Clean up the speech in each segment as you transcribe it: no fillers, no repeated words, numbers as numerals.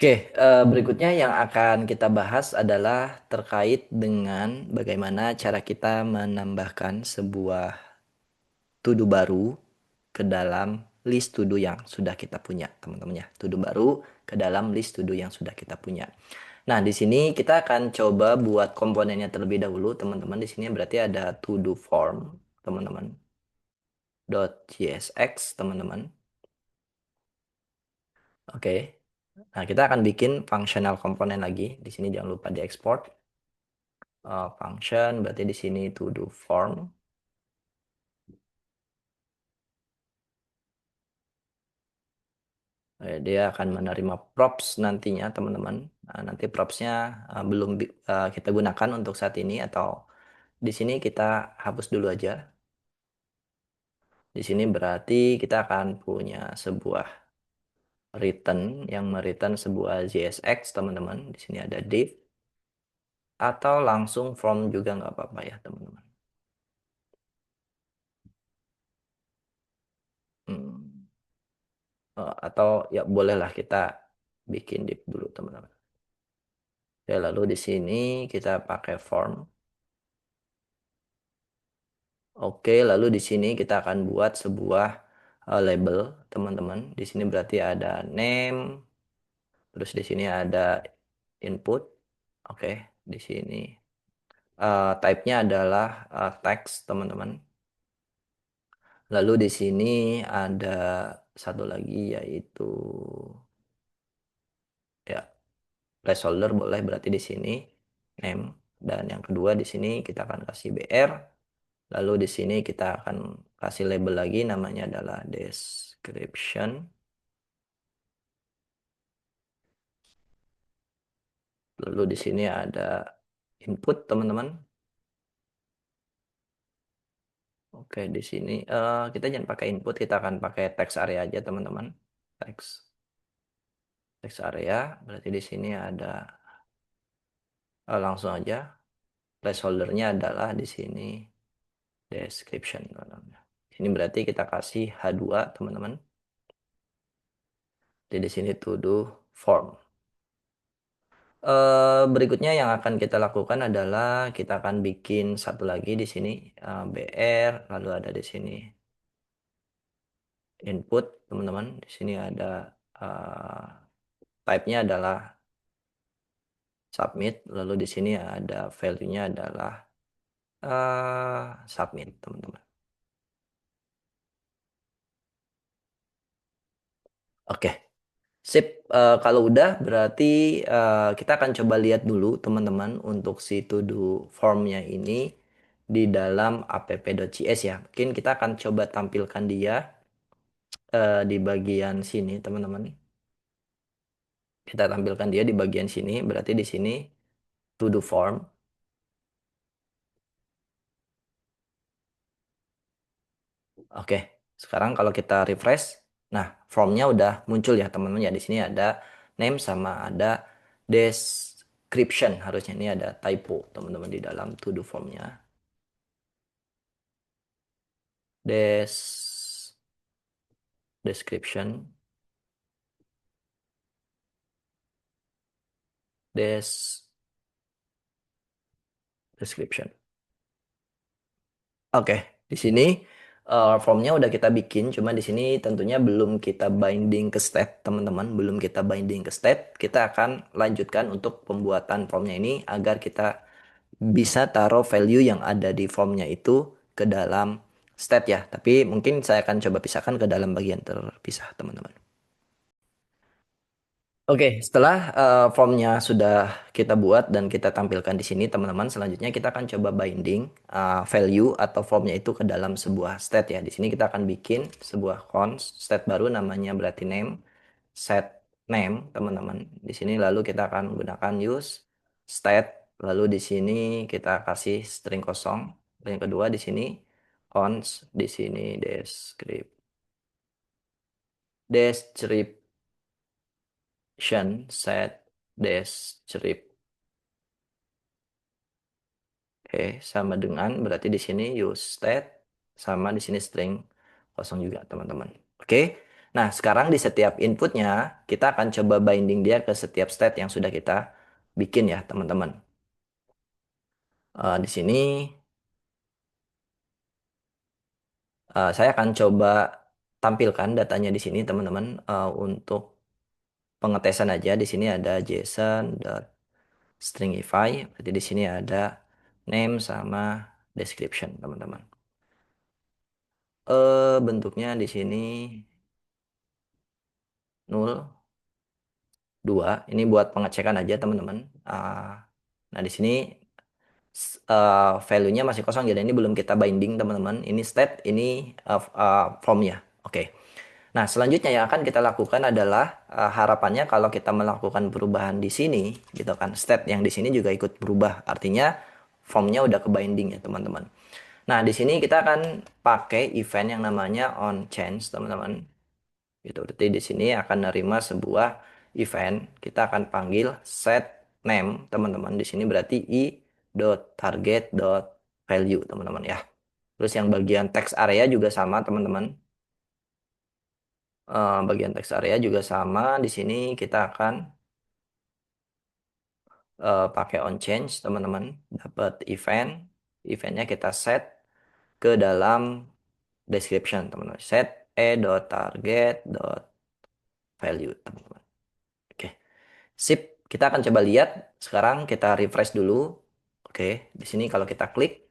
Oke, berikutnya yang akan kita bahas adalah terkait dengan bagaimana cara kita menambahkan sebuah to-do baru ke dalam list to-do yang sudah kita punya, teman-teman ya. To-do baru ke dalam list to-do yang sudah kita punya. Nah, di sini kita akan coba buat komponennya terlebih dahulu, teman-teman. Di sini berarti ada to-do form, teman-teman. .csx, teman-teman. Oke. Nah, kita akan bikin functional komponen lagi. Di sini jangan lupa diekspor. Function berarti di sini to do form. Dia akan menerima props nantinya, teman-teman. Nah, nanti propsnya belum kita gunakan untuk saat ini, atau di sini kita hapus dulu aja. Di sini berarti kita akan punya sebuah return yang mereturn sebuah JSX, teman-teman. Di sini ada div, atau langsung from juga nggak apa-apa ya, teman-teman. Hmm. Atau ya bolehlah kita bikin div dulu, teman-teman. Ya, lalu di sini kita pakai form. Oke, lalu di sini kita akan buat sebuah label, teman-teman. Di sini berarti ada name, terus di sini ada input. Oke, di sini type-nya adalah text, teman-teman. Lalu di sini ada satu lagi yaitu ya placeholder, boleh berarti di sini name, dan yang kedua di sini kita akan kasih BR. Lalu di sini kita akan kasih label lagi, namanya adalah description. Lalu di sini ada input, teman-teman. Oke, di sini kita jangan pakai input, kita akan pakai text area aja, teman-teman. Text area, berarti di sini ada langsung aja placeholdernya adalah di sini description, teman-teman. Ini berarti kita kasih H2, teman-teman. Jadi di sini to do form. Berikutnya yang akan kita lakukan adalah kita akan bikin satu lagi di sini BR, lalu ada di sini input, teman-teman. Di sini ada uh, type-nya adalah submit, lalu di sini ada value-nya adalah submit, teman-teman. Oke, sip. Kalau udah berarti kita akan coba lihat dulu, teman-teman, untuk si to do form-nya ini di dalam app.cs ya. Mungkin kita akan coba tampilkan dia di bagian sini, teman-teman. Kita tampilkan dia di bagian sini, berarti di sini to do form. Oke, sekarang kalau kita refresh, nah formnya udah muncul ya, teman-teman ya. Di sini ada name sama ada description. Harusnya ini ada typo, teman-teman, di dalam to do formnya. Des description, des description. Oke, di sini formnya udah kita bikin, cuma di sini tentunya belum kita binding ke state, teman-teman. Belum kita binding ke state, kita akan lanjutkan untuk pembuatan formnya ini agar kita bisa taruh value yang ada di formnya itu ke dalam state ya. Tapi mungkin saya akan coba pisahkan ke dalam bagian terpisah, teman-teman. Oke, setelah formnya sudah kita buat dan kita tampilkan di sini, teman-teman, selanjutnya kita akan coba binding value atau formnya itu ke dalam sebuah state ya. Di sini kita akan bikin sebuah const state baru, namanya berarti name, set name, teman-teman. Di sini lalu kita akan menggunakan use state, lalu di sini kita kasih string kosong. Dan yang kedua di sini const, di sini description set description. Oke, sama dengan berarti di sini use state sama di sini string kosong juga, teman-teman. Oke. Nah, sekarang di setiap inputnya, kita akan coba binding dia ke setiap state yang sudah kita bikin ya, teman-teman. Di sini, saya akan coba tampilkan datanya di sini, teman-teman, untuk pengetesan aja. Di sini ada JSON.stringify, berarti di sini ada name sama description, teman-teman. Bentuknya di sini null 2. Ini buat pengecekan aja, teman-teman. Nah, di sini value-nya masih kosong, jadi ini belum kita binding, teman-teman. Ini state, ini formnya. Oke. Nah, selanjutnya yang akan kita lakukan adalah harapannya kalau kita melakukan perubahan di sini, gitu kan, state yang di sini juga ikut berubah. Artinya formnya udah ke binding ya, teman-teman. Nah, di sini kita akan pakai event yang namanya onChange, teman-teman. Gitu. Berarti di sini akan nerima sebuah event. Kita akan panggil set name, teman-teman. Di sini berarti i.target.value, teman-teman ya. Terus yang bagian text area juga sama, teman-teman. Bagian text area juga sama. Di sini kita akan pakai onChange, teman-teman. Dapat event. Eventnya kita set ke dalam description, teman-teman. Set e.target.value, teman-teman. Oke. Sip, kita akan coba lihat. Sekarang kita refresh dulu. Oke, di sini kalau kita klik,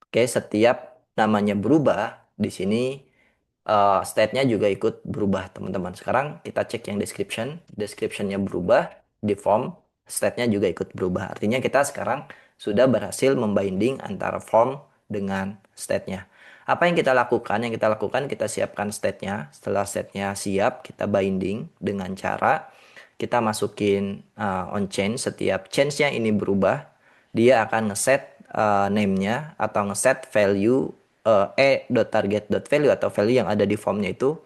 oke, setiap namanya berubah, di sini state-nya juga ikut berubah, teman-teman. Sekarang kita cek yang description. Description-nya berubah, di form, state-nya juga ikut berubah. Artinya kita sekarang sudah berhasil membinding antara form dengan state-nya. Apa yang kita lakukan? Yang kita lakukan, kita siapkan state-nya. Setelah state-nya siap, kita binding dengan cara kita masukin on change. Setiap change-nya ini berubah, dia akan ngeset name-nya atau ngeset value e.target.value atau value yang ada di formnya itu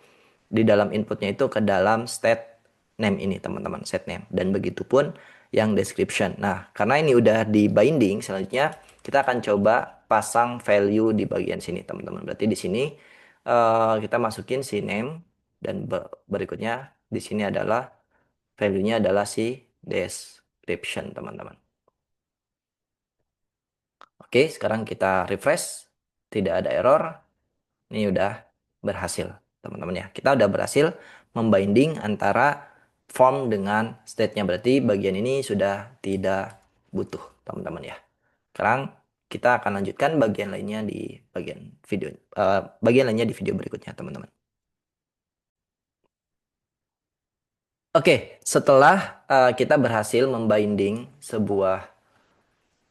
di dalam inputnya itu ke dalam state name ini, teman-teman, set name. Dan begitu pun yang description. Nah, karena ini udah di binding, selanjutnya kita akan coba pasang value di bagian sini, teman-teman. Berarti di sini kita masukin si name dan berikutnya di sini adalah value-nya adalah si description, teman-teman. Oke, sekarang kita refresh. Tidak ada error. Ini udah berhasil, teman-teman ya. Kita udah berhasil membinding antara form dengan state-nya. Berarti bagian ini sudah tidak butuh, teman-teman ya. Sekarang kita akan lanjutkan bagian lainnya di bagian video. Bagian lainnya di video berikutnya, teman-teman. Oke, setelah kita berhasil membinding sebuah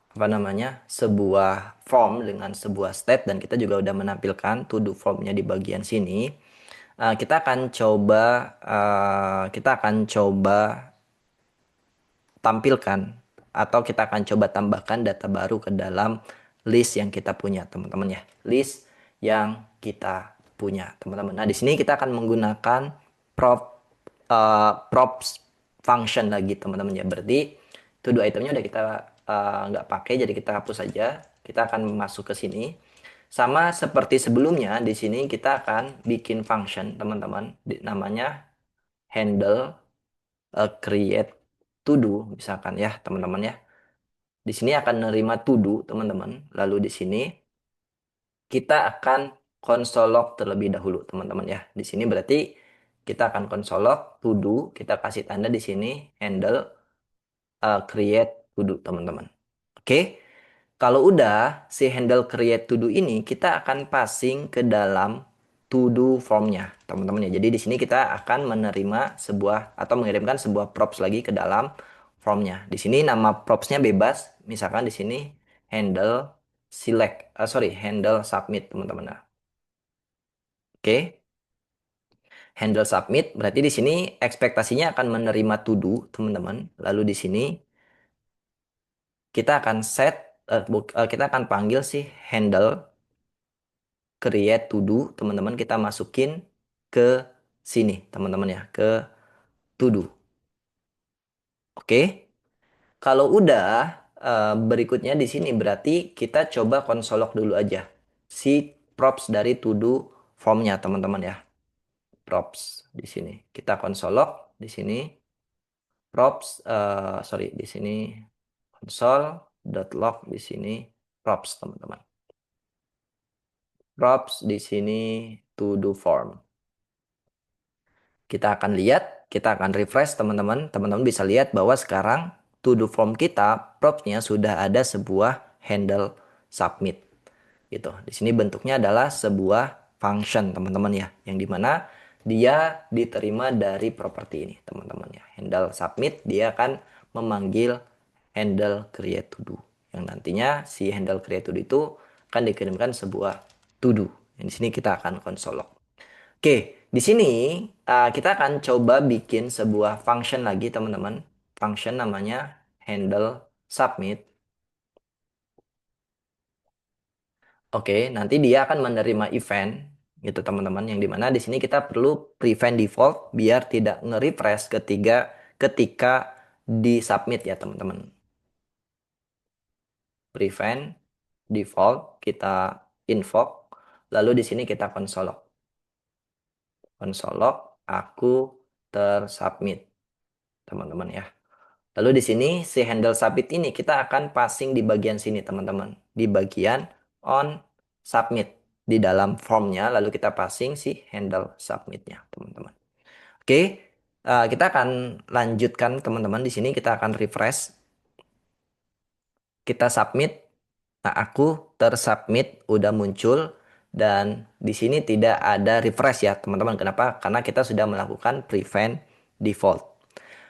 apa namanya sebuah form dengan sebuah state dan kita juga udah menampilkan to do formnya di bagian sini. Kita akan coba tampilkan atau kita akan coba tambahkan data baru ke dalam list yang kita punya, teman-teman ya. List yang kita punya, teman-teman. Nah, di sini kita akan menggunakan props function lagi, teman-teman ya. Berarti to do itemnya udah kita nggak pakai, jadi kita hapus saja. Kita akan masuk ke sini. Sama seperti sebelumnya, di sini kita akan bikin function, teman-teman. Namanya handle create to do, misalkan ya, teman-teman ya. Di sini akan menerima to do, teman-teman. Lalu di sini kita akan console log terlebih dahulu, teman-teman ya. Di sini berarti kita akan console log to do, kita kasih tanda di sini handle create to do, teman-teman. Oke. Kalau udah si handle create to do ini kita akan passing ke dalam to do formnya, teman-teman ya. Jadi di sini kita akan menerima sebuah atau mengirimkan sebuah props lagi ke dalam formnya. Di sini nama propsnya bebas, misalkan di sini handle handle submit, teman-teman. Nah, oke, handle submit berarti di sini ekspektasinya akan menerima to do, teman-teman. Lalu di sini kita akan kita akan panggil si handle create to do, teman-teman, kita masukin ke sini, teman-teman ya, ke to do. Oke. Kalau udah berikutnya di sini berarti kita coba konsolok dulu aja si props dari to do formnya, teman-teman ya. props di sini. Kita konsol log di sini props sorry di sini console.log di sini props teman-teman. Props di sini to do form. Kita akan lihat, kita akan refresh teman-teman. Teman-teman bisa lihat bahwa sekarang to do form kita propsnya sudah ada sebuah handle submit gitu. Di sini bentuknya adalah sebuah function teman-teman ya, yang dimana dia diterima dari properti ini teman-teman ya. Handle submit dia akan memanggil handle create to do, yang nantinya si handle create to do itu akan dikirimkan sebuah to do. Di sini kita akan console log. Oke, di sini kita akan coba bikin sebuah function lagi teman-teman. Function namanya handle submit. Oke, nanti dia akan menerima event gitu teman-teman. Yang dimana di sini kita perlu prevent default biar tidak nge-refresh ketika di submit ya teman-teman. Prevent default kita invoke, lalu di sini kita console log. Console log aku tersubmit teman-teman ya. Lalu di sini si handle submit ini kita akan passing di bagian sini teman-teman. Di bagian on submit. Di dalam formnya lalu kita passing si handle submitnya teman-teman. Oke, kita akan lanjutkan teman-teman. Di sini kita akan refresh. Kita submit. Nah, aku tersubmit udah muncul. Dan di sini tidak ada refresh ya teman-teman. Kenapa? Karena kita sudah melakukan prevent default.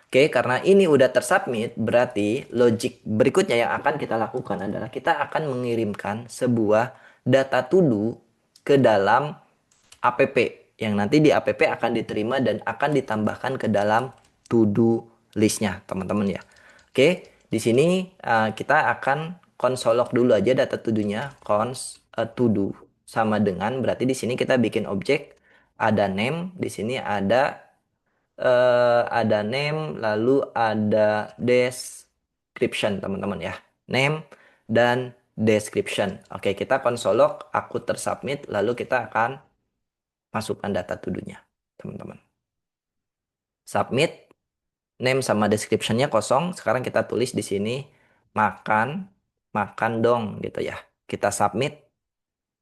Oke, karena ini udah tersubmit, berarti logic berikutnya yang akan kita lakukan adalah kita akan mengirimkan sebuah data to do ke dalam app yang nanti di app akan diterima dan akan ditambahkan ke dalam to do listnya, teman-teman ya. Oke, di sini kita akan console log dulu aja data to do-nya, cons to do sama dengan berarti di sini kita bikin objek ada name, di sini ada name lalu ada description teman-teman ya, name dan description. Oke, kita console log aku tersubmit lalu kita akan masukkan data to do-nya teman-teman. Submit, name sama description-nya kosong. Sekarang kita tulis di sini makan makan dong gitu ya. Kita submit.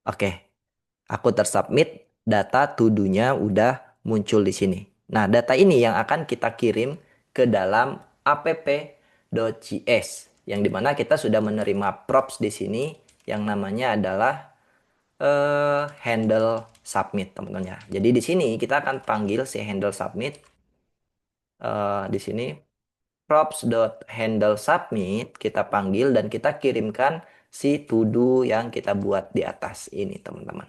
Oke, aku tersubmit, data to do-nya udah muncul di sini. Nah, data ini yang akan kita kirim ke dalam app.js yang dimana kita sudah menerima props di sini yang namanya adalah handle submit teman-teman ya. Jadi di sini kita akan panggil si handle submit di sini props.handle submit kita panggil dan kita kirimkan si to do yang kita buat di atas ini teman-teman.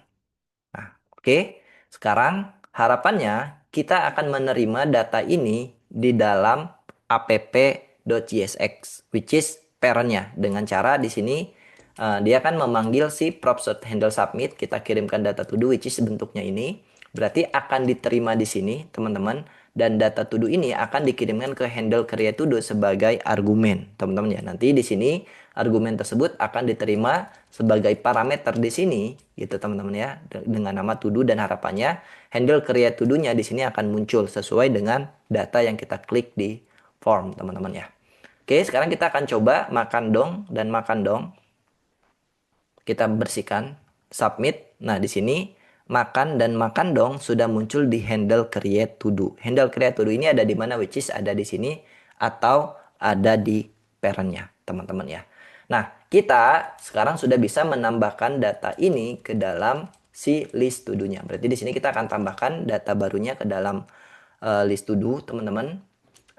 Nah, oke. Sekarang harapannya kita akan menerima data ini di dalam app.jsx which is parent-nya dengan cara di sini dia akan memanggil si props.handle submit, kita kirimkan data to do which is bentuknya ini. Berarti akan diterima di sini, teman-teman, dan data to do ini akan dikirimkan ke handle create to do sebagai argumen, teman-teman ya. Nanti di sini argumen tersebut akan diterima sebagai parameter di sini gitu teman-teman ya dengan nama to do, dan harapannya handle create to do-nya di sini akan muncul sesuai dengan data yang kita klik di form teman-teman ya. Oke, sekarang kita akan coba makan dong dan makan dong. Kita bersihkan, submit. Nah, di sini makan dan makan dong sudah muncul di handle create to do. Handle create to do ini ada di mana, which is ada di sini atau ada di parent-nya, teman-teman ya. Nah, kita sekarang sudah bisa menambahkan data ini ke dalam si list to do-nya. Berarti di sini kita akan tambahkan data barunya ke dalam list to do, teman-teman.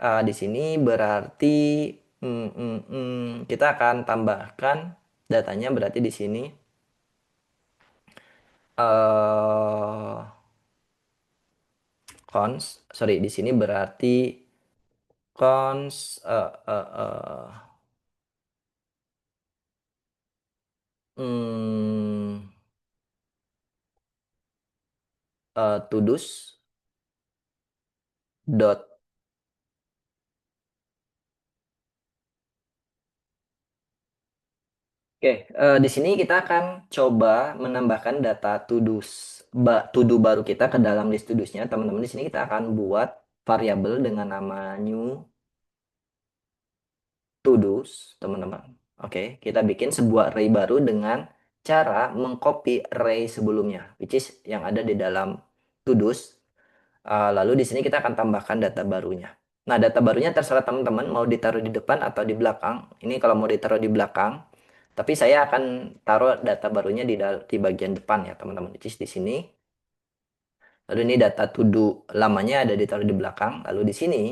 Di sini berarti kita akan tambahkan datanya berarti di sini eh di sini berarti cons hmm, todos dot Oke, di sini kita akan coba menambahkan data to do baru kita ke dalam list to do-nya. Teman-teman, di sini kita akan buat variabel dengan nama new to do's, teman-teman. Oke, kita bikin sebuah array baru dengan cara mengcopy array sebelumnya, which is yang ada di dalam to do's. Lalu di sini kita akan tambahkan data barunya. Nah, data barunya terserah teman-teman mau ditaruh di depan atau di belakang. Ini kalau mau ditaruh di belakang, tapi saya akan taruh data barunya di bagian depan ya, teman-teman. Which is di sini. Lalu ini data to do lamanya ada ditaruh di belakang. Lalu di sini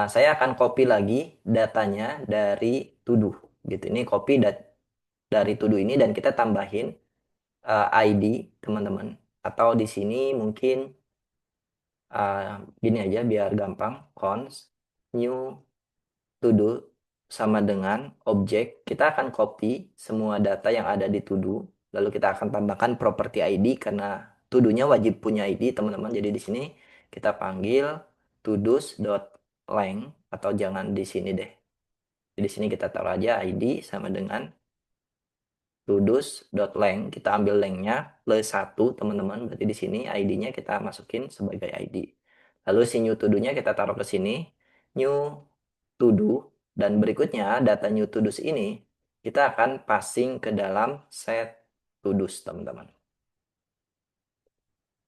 saya akan copy lagi datanya dari to do. Gitu. Ini copy dari to do ini dan kita tambahin ID, teman-teman. Atau di sini mungkin gini aja biar gampang. Const new to do sama dengan objek. Kita akan copy semua data yang ada di to do. Lalu kita akan tambahkan property ID karena to do-nya wajib punya ID, teman-teman. Jadi di sini kita panggil todos.length atau jangan di sini deh. Jadi di sini kita taruh aja ID sama dengan todos.length. Kita ambil length-nya plus 1, teman-teman. Berarti di sini ID-nya kita masukin sebagai ID. Lalu si new to do-nya kita taruh ke sini. New to do. Dan berikutnya data new to do's ini kita akan passing ke dalam set to do's, teman-teman.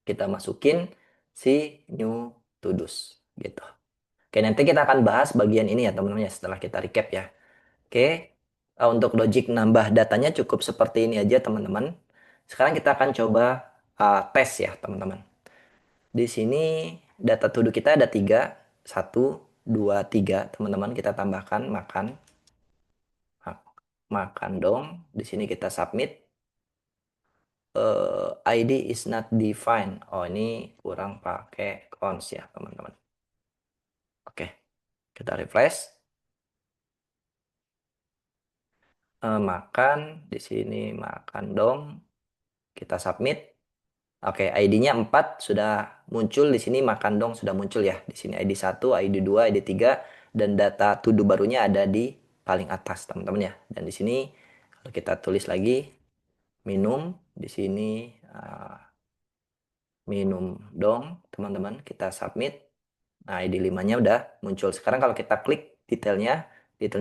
Kita masukin si new to do's gitu. Oke, nanti kita akan bahas bagian ini ya, teman-teman ya, setelah kita recap ya. Oke, untuk logic nambah datanya cukup seperti ini aja, teman-teman. Sekarang kita akan coba tes ya, teman-teman. Di sini data to do kita ada 3, 1, 2, 3, teman-teman. Kita tambahkan makan. Makan dong. Di sini kita submit. ID is not defined. Oh, ini kurang pakai cons ya, teman-teman. Oke, kita refresh. Makan. Di sini makan dong. Kita submit. Oke, ID-nya 4 sudah muncul. Di sini makan dong sudah muncul ya. Di sini ID 1, ID 2, ID 3. Dan data to do barunya ada di paling atas, teman-teman ya. Dan di sini kalau kita tulis lagi minum. Di sini minum dong, teman-teman. Kita submit. Nah, ID 5-nya udah muncul. Sekarang kalau kita klik detailnya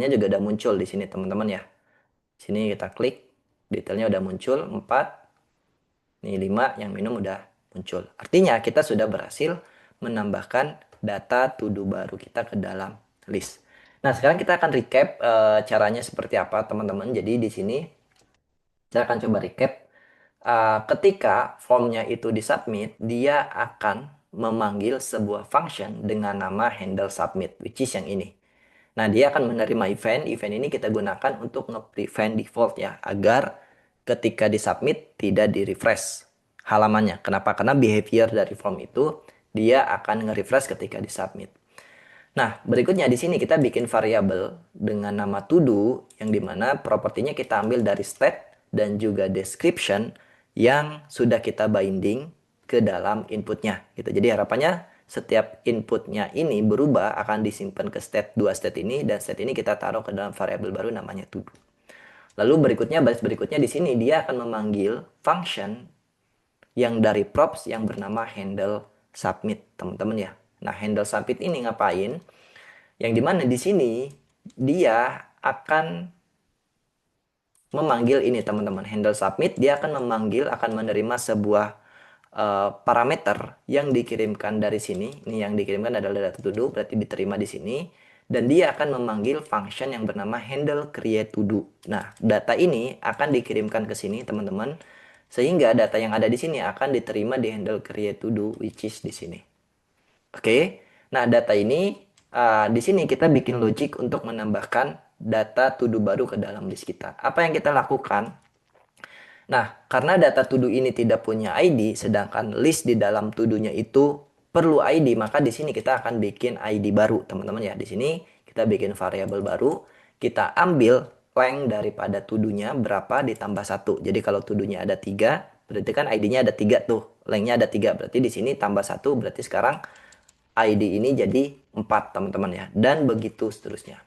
juga udah muncul di sini, teman-teman ya. Sini kita klik, detailnya udah muncul 4. Nih 5 yang minum udah muncul. Artinya kita sudah berhasil menambahkan data to do baru kita ke dalam list. Nah, sekarang kita akan recap caranya seperti apa, teman-teman. Jadi di sini saya akan coba recap. Ketika formnya itu disubmit, dia akan memanggil sebuah function dengan nama handle submit, which is yang ini. Nah, dia akan menerima event. Event ini kita gunakan untuk nge-prevent default ya, agar ketika disubmit tidak di-refresh halamannya. Kenapa? Karena behavior dari form itu dia akan nge-refresh ketika disubmit. Nah, berikutnya di sini kita bikin variabel dengan nama to do yang dimana propertinya kita ambil dari state dan juga description yang sudah kita binding ke dalam inputnya. Gitu. Jadi harapannya setiap inputnya ini berubah akan disimpan ke dua state ini dan state ini kita taruh ke dalam variabel baru namanya to do. Lalu baris berikutnya di sini dia akan memanggil function yang dari props yang bernama handle submit, teman-teman ya. Nah, handle submit ini ngapain? Yang dimana di sini dia akan memanggil ini, teman-teman, handle submit. Dia akan akan menerima sebuah parameter yang dikirimkan dari sini. Ini yang dikirimkan adalah data to do, berarti diterima di sini. Dan dia akan memanggil function yang bernama handle create to do. Nah, data ini akan dikirimkan ke sini, teman-teman. Sehingga data yang ada di sini akan diterima di handle create to do, which is di sini. Oke, nah data ini di sini kita bikin logic untuk menambahkan data to do baru ke dalam list kita. Apa yang kita lakukan? Nah, karena data to do ini tidak punya ID, sedangkan list di dalam to do-nya itu perlu ID, maka di sini kita akan bikin ID baru, teman-teman ya. Di sini kita bikin variabel baru, kita ambil length daripada to do-nya berapa ditambah 1. Jadi kalau to do-nya ada 3, berarti kan ID-nya ada 3 tuh. Length-nya ada 3, berarti di sini tambah 1, berarti sekarang ID ini jadi 4, teman-teman ya. Dan begitu seterusnya.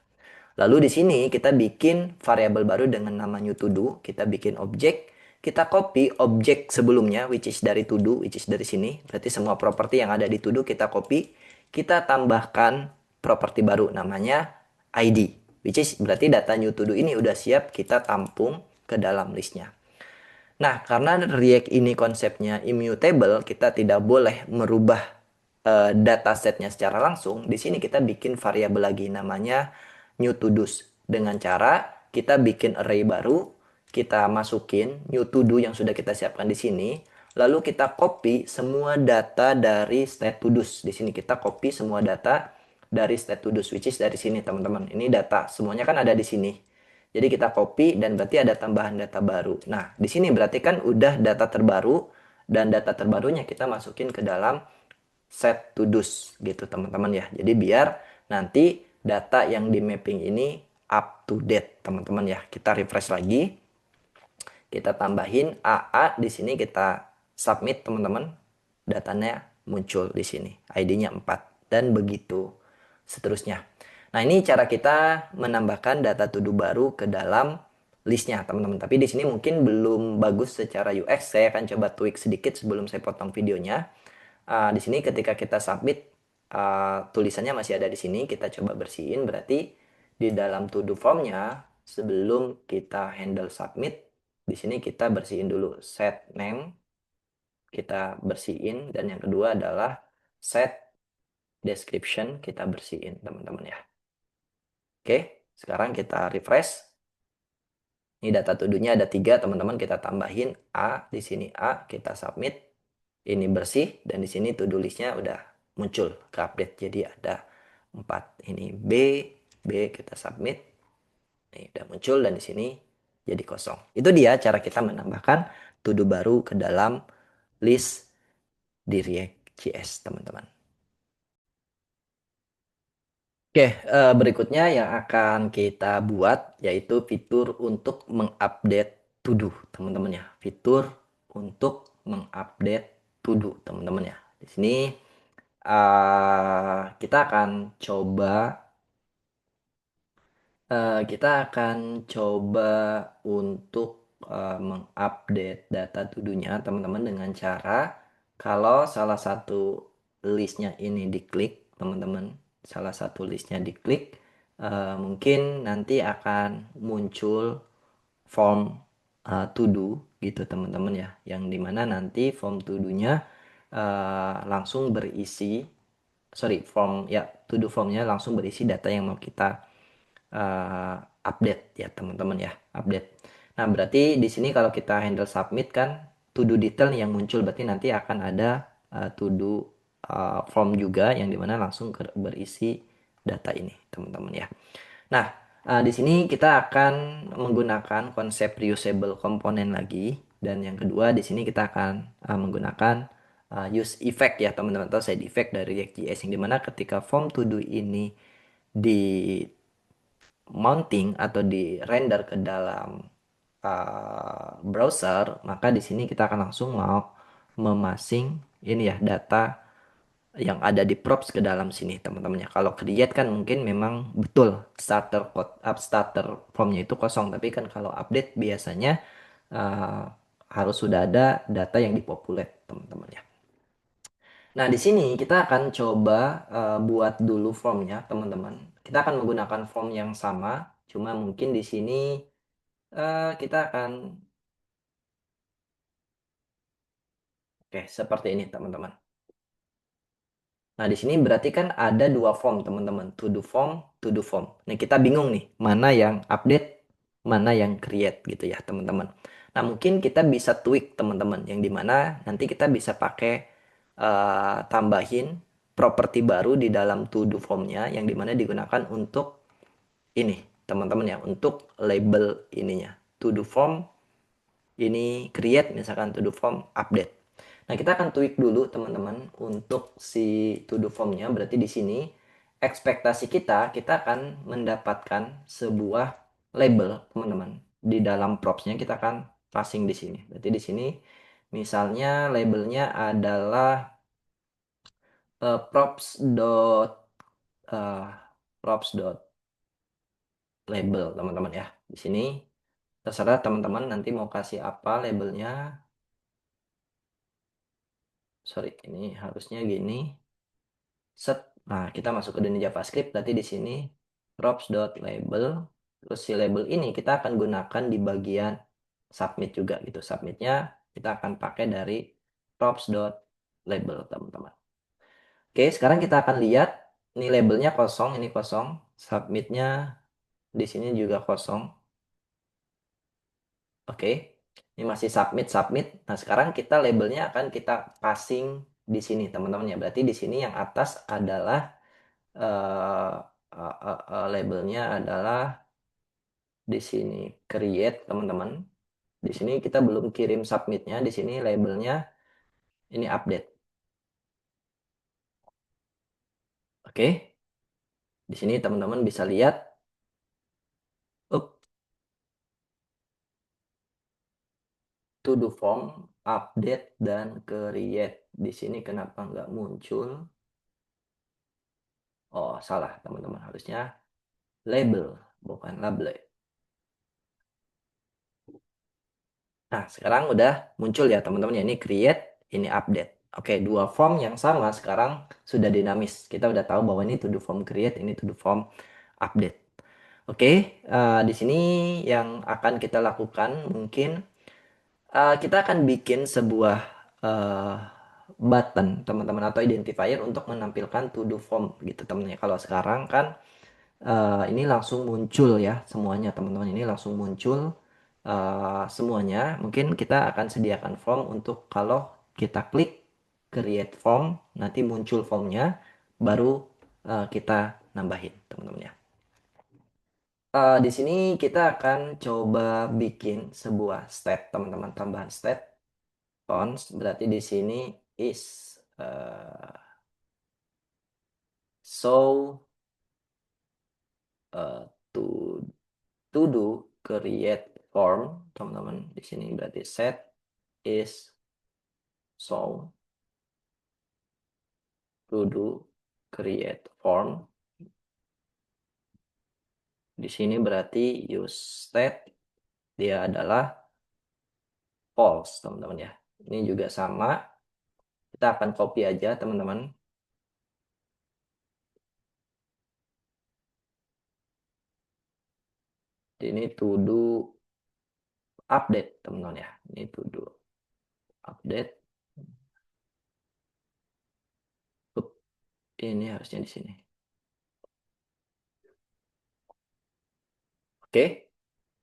Lalu di sini kita bikin variabel baru dengan nama new to do, kita bikin objek, kita copy objek sebelumnya which is dari to do, which is dari sini. Berarti semua properti yang ada di to do kita copy, kita tambahkan properti baru namanya ID, which is berarti data new to do ini udah siap kita tampung ke dalam listnya. Nah, karena React ini konsepnya immutable, kita tidak boleh merubah datasetnya secara langsung. Di sini kita bikin variabel lagi namanya new to do's dengan cara kita bikin array baru, kita masukin new to do yang sudah kita siapkan di sini, lalu kita copy semua data dari state to do's. Di sini kita copy semua data dari state to do's which is dari sini, teman-teman. Ini data semuanya kan ada di sini. Jadi kita copy dan berarti ada tambahan data baru. Nah, di sini berarti kan udah data terbaru dan data terbarunya kita masukin ke dalam set to do's gitu teman-teman ya. Jadi biar nanti data yang di mapping ini up to date teman-teman ya. Kita refresh lagi. Kita tambahin AA di sini kita submit teman-teman. Datanya muncul di sini. ID-nya 4 dan begitu seterusnya. Nah, ini cara kita menambahkan data to do baru ke dalam listnya, teman-teman. Tapi di sini mungkin belum bagus secara UX. Saya akan coba tweak sedikit sebelum saya potong videonya. Di sini ketika kita submit, tulisannya masih ada di sini. Kita coba bersihin. Berarti di dalam to do formnya, sebelum kita handle submit, di sini kita bersihin dulu set name. Kita bersihin. Dan yang kedua adalah set description. Kita bersihin, teman-teman ya. Oke, sekarang kita refresh. Ini data to-do-nya ada 3, teman-teman. Kita tambahin A, di sini A, kita submit. Ini bersih, dan di sini to-do list-nya udah muncul ke update. Jadi ada 4. Ini B, B kita submit. Ini udah muncul, dan di sini jadi kosong. Itu dia cara kita menambahkan to-do baru ke dalam list di React.js, teman-teman. Oke, berikutnya yang akan kita buat yaitu fitur untuk mengupdate to do, teman-teman ya. Fitur untuk mengupdate to do, teman-teman ya. Di sini kita akan coba untuk mengupdate data to do-nya, teman-teman, dengan cara kalau salah satu listnya ini diklik, teman-teman, salah satu listnya diklik, mungkin nanti akan muncul form to do gitu, teman-teman ya, yang dimana nanti form to do-nya langsung berisi, form ya, to do formnya langsung berisi data yang mau kita update ya, teman-teman ya, update. Nah, berarti di sini kalau kita handle submit kan to do detail yang muncul, berarti nanti akan ada to do form juga yang dimana langsung berisi data ini, teman-teman ya. Nah, di sini kita akan menggunakan konsep reusable component lagi, dan yang kedua di sini kita akan menggunakan use effect ya, teman-teman, atau side effect dari React.js, yang dimana ketika form to do ini di mounting atau di render ke dalam browser, maka di sini kita akan langsung mau memasing ini ya, data yang ada di props ke dalam sini, teman-teman ya. Kalau create kan mungkin memang betul starter code starter formnya itu kosong, tapi kan kalau update biasanya uh, harus sudah ada data yang dipopulate, teman-teman ya. Nah, di sini kita akan coba buat dulu formnya, teman-teman. Kita akan menggunakan form yang sama, cuma mungkin di sini kita akan, oke, seperti ini, teman-teman. Nah, di sini berarti kan ada 2 form, teman-teman. To do form, to do form. Nah, kita bingung nih, mana yang update, mana yang create gitu ya, teman-teman. Nah, mungkin kita bisa tweak, teman-teman, yang dimana nanti kita bisa pakai tambahin properti baru di dalam to do formnya, yang dimana digunakan untuk ini, teman-teman ya, untuk label ininya. To do form ini create, misalkan to do form update. Nah, kita akan tweak dulu, teman-teman, untuk si to do formnya. Berarti di sini ekspektasi kita akan mendapatkan sebuah label, teman-teman. Di dalam propsnya kita akan passing di sini. Berarti di sini misalnya labelnya adalah props dot uh, props dot label teman-teman ya. Di sini terserah teman-teman nanti mau kasih apa labelnya. Sorry, ini harusnya gini. Set. Nah, kita masuk ke dunia JavaScript. Berarti di sini props.label. Terus si label ini kita akan gunakan di bagian submit juga gitu. Submitnya kita akan pakai dari props.label teman-teman. Oke, sekarang kita akan lihat ini labelnya kosong, ini kosong. Submitnya di sini juga kosong. Oke, ini masih submit submit. Nah, sekarang kita labelnya akan kita passing di sini teman-teman ya. Berarti di sini yang atas adalah eh, labelnya adalah di sini create teman-teman. Di sini kita belum kirim submitnya. Di sini labelnya ini update. Oke, di sini teman-teman bisa lihat. Up, to do form, update dan create. Di sini kenapa nggak muncul? Oh, salah teman-teman. Harusnya label, bukan label. Nah, sekarang udah muncul ya teman-teman ya. Ini create, ini update. Oke, dua form yang sama sekarang sudah dinamis. Kita udah tahu bahwa ini to do form create, ini to do form update. Oke, di sini yang akan kita lakukan mungkin kita akan bikin sebuah eh, button teman-teman atau identifier untuk menampilkan to do form gitu teman-teman. Kalau sekarang kan ini langsung muncul ya semuanya teman-teman, ini langsung muncul semuanya. Mungkin kita akan sediakan form untuk kalau kita klik create form nanti muncul formnya, baru kita nambahin teman-teman ya. Di sini kita akan coba bikin sebuah state teman-teman, tambahan state cons berarti di sini is show uh, to do create form teman-teman. Di sini berarti set is show to do create form. Di sini berarti use state dia adalah false teman-teman ya. Ini juga sama, kita akan copy aja teman-teman. Ini to do update teman-teman ya. Ini to do update. Ini harusnya di sini. Oke,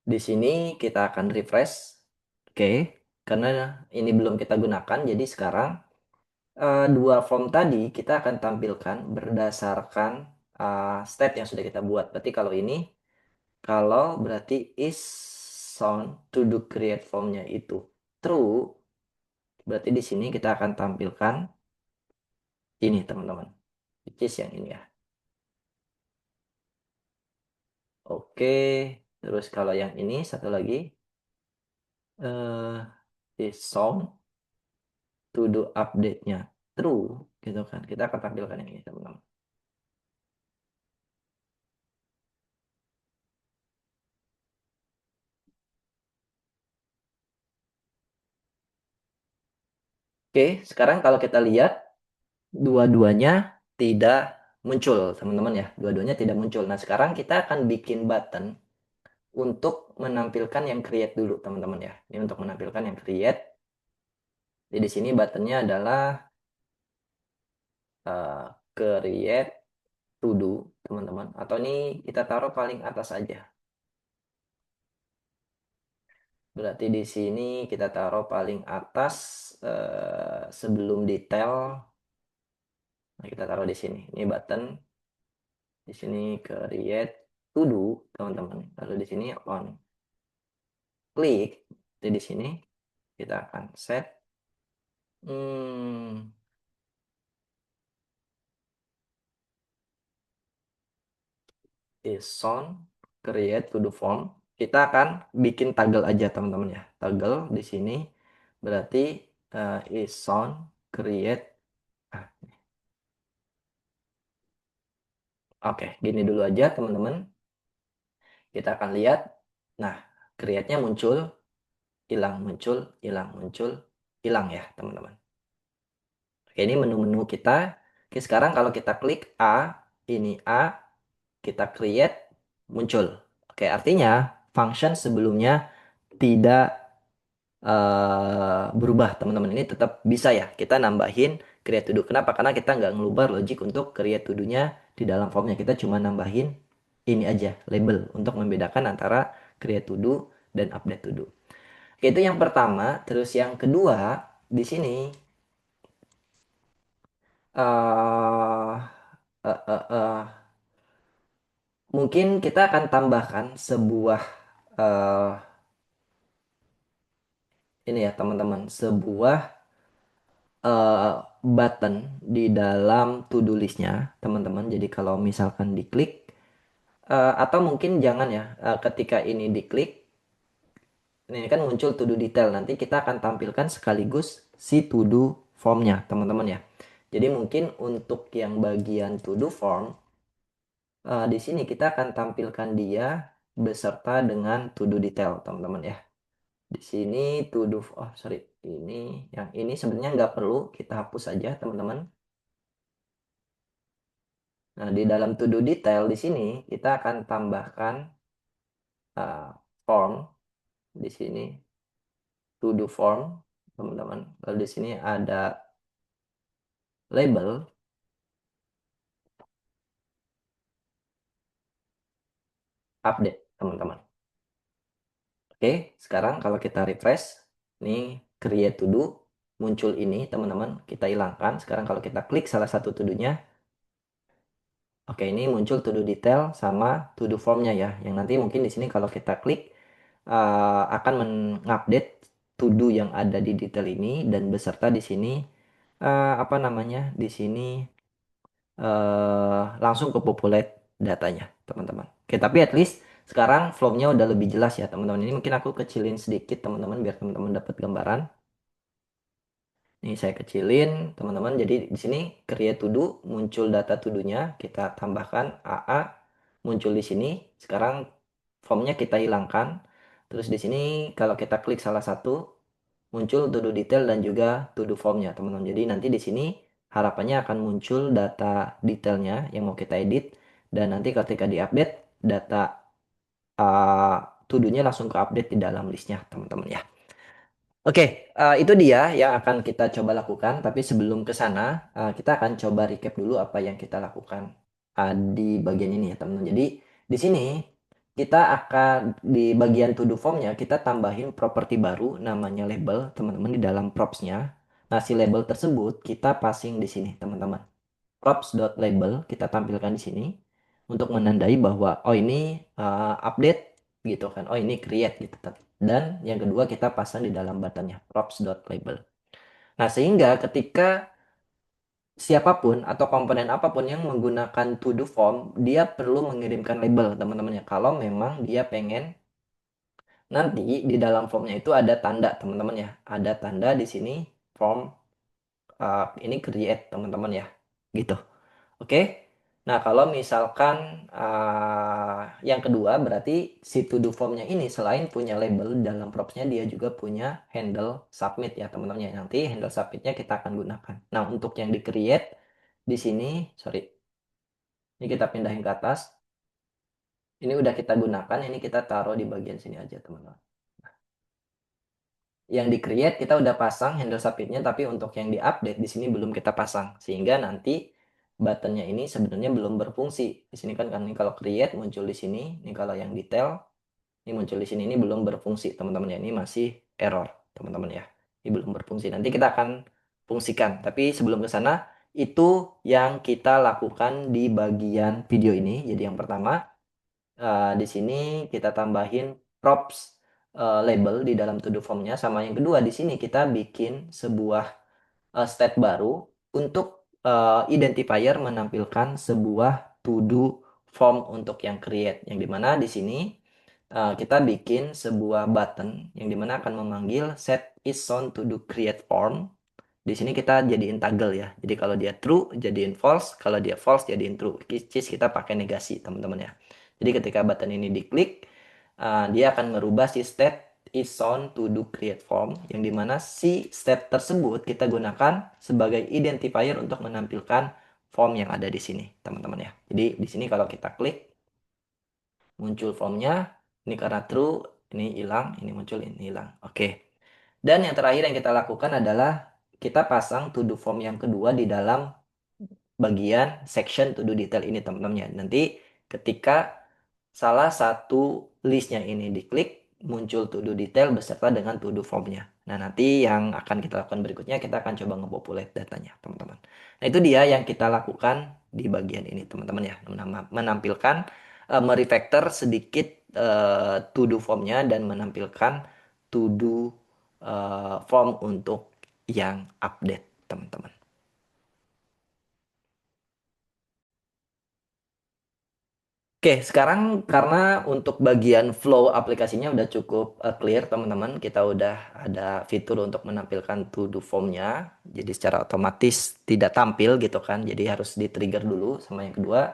di sini kita akan refresh. Oke, karena ini belum kita gunakan, jadi sekarang dua form tadi kita akan tampilkan berdasarkan state yang sudah kita buat. Berarti kalau ini, kalau berarti is sound to do create formnya itu true, berarti di sini kita akan tampilkan ini teman-teman, which is yang ini ya. Oke, terus kalau yang ini satu lagi is sound to do update-nya true gitu kan. Kita akan tampilkan yang ini teman-teman. Oke, sekarang kalau kita lihat dua-duanya tidak muncul, teman-teman ya. Dua-duanya tidak muncul. Nah, sekarang kita akan bikin button untuk menampilkan yang create dulu, teman-teman ya. Ini untuk menampilkan yang create. Jadi di sini buttonnya adalah create to do, teman-teman. Atau ini kita taruh paling atas aja. Berarti di sini kita taruh paling atas sebelum detail. Nah, kita taruh di sini. Ini button. Di sini create to do, teman-teman. Lalu di sini on klik. Jadi di sini kita akan set hmm, is on create to do form. Kita akan bikin toggle aja teman-teman ya. Toggle di sini berarti is on create. Ah, Oke, gini dulu aja teman-teman. Kita akan lihat, nah create-nya muncul, hilang, muncul, hilang, muncul, hilang ya teman-teman. Oke, ini menu-menu kita. Oke, sekarang kalau kita klik A, ini A, kita create, muncul. Oke, artinya function sebelumnya tidak berubah teman-teman. Ini tetap bisa ya, kita nambahin create to do. Kenapa? Karena kita nggak ngelubah logic untuk create to do-nya di dalam formnya. Kita cuma nambahin ini aja, label, untuk membedakan antara create to do dan update to do. Oke, itu yang pertama. Terus yang kedua, di sini uh, uh, uh, uh, mungkin kita akan tambahkan sebuah uh, ini ya teman-teman, sebuah button di dalam to-do list-nya teman-teman. Jadi kalau misalkan diklik atau mungkin jangan ya, ketika ini diklik, ini kan muncul to-do detail. Nanti kita akan tampilkan sekaligus si to-do form-nya teman-teman ya. Jadi mungkin untuk yang bagian to-do form, di sini kita akan tampilkan dia beserta dengan to-do detail teman-teman ya. Di sini to do, oh sorry, ini yang ini sebenarnya nggak perlu, kita hapus saja teman-teman. Nah, di dalam to do detail di sini kita akan tambahkan form di sini, to do form teman-teman. Lalu di sini ada label, update teman-teman. Oke, sekarang kalau kita refresh, ini create to do, muncul ini teman-teman, kita hilangkan. Sekarang kalau kita klik salah satu to do-nya, oke, ini muncul to do detail sama to do formnya ya. Yang nanti mungkin di sini kalau kita klik akan mengupdate to do yang ada di detail ini, dan beserta di sini apa namanya? Di sini langsung ke populate datanya, teman-teman. Oke, tapi at least sekarang flow-nya udah lebih jelas ya, teman-teman. Ini mungkin aku kecilin sedikit, teman-teman, biar teman-teman dapat gambaran. Ini saya kecilin, teman-teman. Jadi di sini create to do, muncul data to do-nya, kita tambahkan AA, muncul di sini. Sekarang formnya kita hilangkan. Terus di sini kalau kita klik salah satu, muncul to do detail dan juga to do formnya, teman-teman. Jadi nanti di sini harapannya akan muncul data detailnya yang mau kita edit, dan nanti ketika diupdate, data uh, to do-nya langsung ke update di dalam listnya, teman-teman ya. Oke, itu dia yang akan kita coba lakukan. Tapi sebelum ke sana, kita akan coba recap dulu apa yang kita lakukan di bagian ini ya teman-teman. Jadi di sini kita akan di bagian to do formnya kita tambahin properti baru namanya label, teman-teman, di dalam props-nya. Nah, si label tersebut kita passing di sini teman-teman. Props.label kita tampilkan di sini untuk menandai bahwa oh ini update gitu kan, oh ini create gitu. Dan yang kedua kita pasang di dalam buttonnya props.label. Nah, sehingga ketika siapapun atau komponen apapun yang menggunakan to do form, dia perlu mengirimkan label teman-teman ya, kalau memang dia pengen nanti di dalam formnya itu ada tanda, teman-teman ya, ada tanda di sini form ini create, teman-teman ya, gitu. Oke. Nah, kalau misalkan yang kedua, berarti si to do formnya ini selain punya label dalam propsnya, dia juga punya handle submit ya teman-teman ya. Nanti handle submitnya kita akan gunakan. Nah, untuk yang di create di sini, sorry, ini kita pindahin ke atas. Ini udah kita gunakan, ini kita taruh di bagian sini aja teman-teman. Yang di create kita udah pasang handle submitnya, tapi untuk yang di update di sini belum kita pasang, sehingga nanti buttonnya ini sebenarnya belum berfungsi. Di sini kan ini kalau create muncul di sini, ini kalau yang detail ini muncul di sini, ini belum berfungsi teman-teman ya, ini masih error teman-teman ya, ini belum berfungsi. Nanti kita akan fungsikan, tapi sebelum ke sana itu yang kita lakukan di bagian video ini. Jadi yang pertama, di sini kita tambahin props label di dalam to do formnya, sama yang kedua di sini kita bikin sebuah state baru untuk identifier menampilkan sebuah to do form untuk yang create, yang dimana di sini kita bikin sebuah button yang dimana akan memanggil set is on to do create form. Di sini kita jadiin toggle ya, jadi kalau dia true jadiin false, kalau dia false jadiin true, which is kita pakai negasi teman-teman ya. Jadi ketika button ini diklik, dia akan merubah si state is on to do create form, yang dimana si state tersebut kita gunakan sebagai identifier untuk menampilkan form yang ada di sini, teman-teman ya. Jadi di sini kalau kita klik, muncul formnya, ini karena true, ini hilang, ini muncul, ini hilang. Oke. Dan yang terakhir yang kita lakukan adalah kita pasang to do form yang kedua di dalam bagian section to do detail ini, teman-teman ya. Nanti ketika salah satu listnya ini diklik, muncul to do detail beserta dengan to do formnya. Nah, nanti yang akan kita lakukan berikutnya, kita akan coba ngepopulate datanya, teman-teman. Nah, itu dia yang kita lakukan di bagian ini, teman-teman ya. Menampilkan, merefactor sedikit to do formnya dan menampilkan to do form untuk yang update, teman-teman. Oke, sekarang karena untuk bagian flow aplikasinya udah cukup clear, teman-teman. Kita udah ada fitur untuk menampilkan to do form-nya. Jadi secara otomatis tidak tampil gitu kan. Jadi harus di-trigger dulu. Sama yang kedua,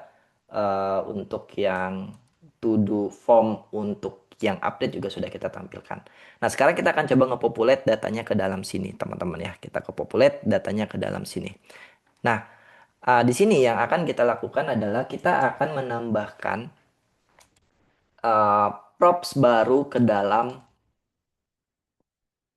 untuk yang to do form untuk yang update juga sudah kita tampilkan. Nah, sekarang kita akan coba ngepopulate datanya ke dalam sini, teman-teman ya. Kita ke populate datanya ke dalam sini. Nah, di sini yang akan kita lakukan adalah kita akan menambahkan uh, props baru ke dalam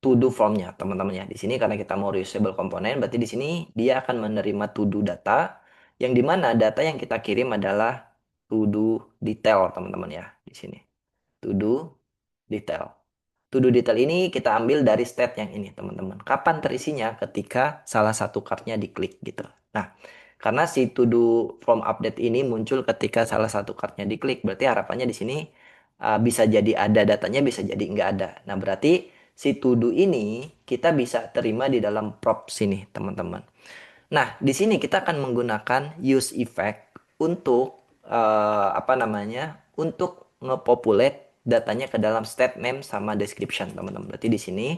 to do formnya, teman-teman ya. Di sini karena kita mau reusable komponen, berarti di sini dia akan menerima to do data, yang dimana data yang kita kirim adalah to do detail, teman-teman ya. Di sini to do detail. To do detail ini kita ambil dari state yang ini, teman-teman. Kapan terisinya? Ketika salah satu cardnya diklik gitu. Nah, karena si to do form update ini muncul ketika salah satu cardnya diklik, berarti harapannya di sini bisa jadi ada datanya, bisa jadi nggak ada. Nah, berarti si to do ini kita bisa terima di dalam prop sini, teman-teman. Nah, di sini kita akan menggunakan use effect untuk apa namanya? Untuk ngepopulate datanya ke dalam state name sama description, teman-teman. Berarti di sini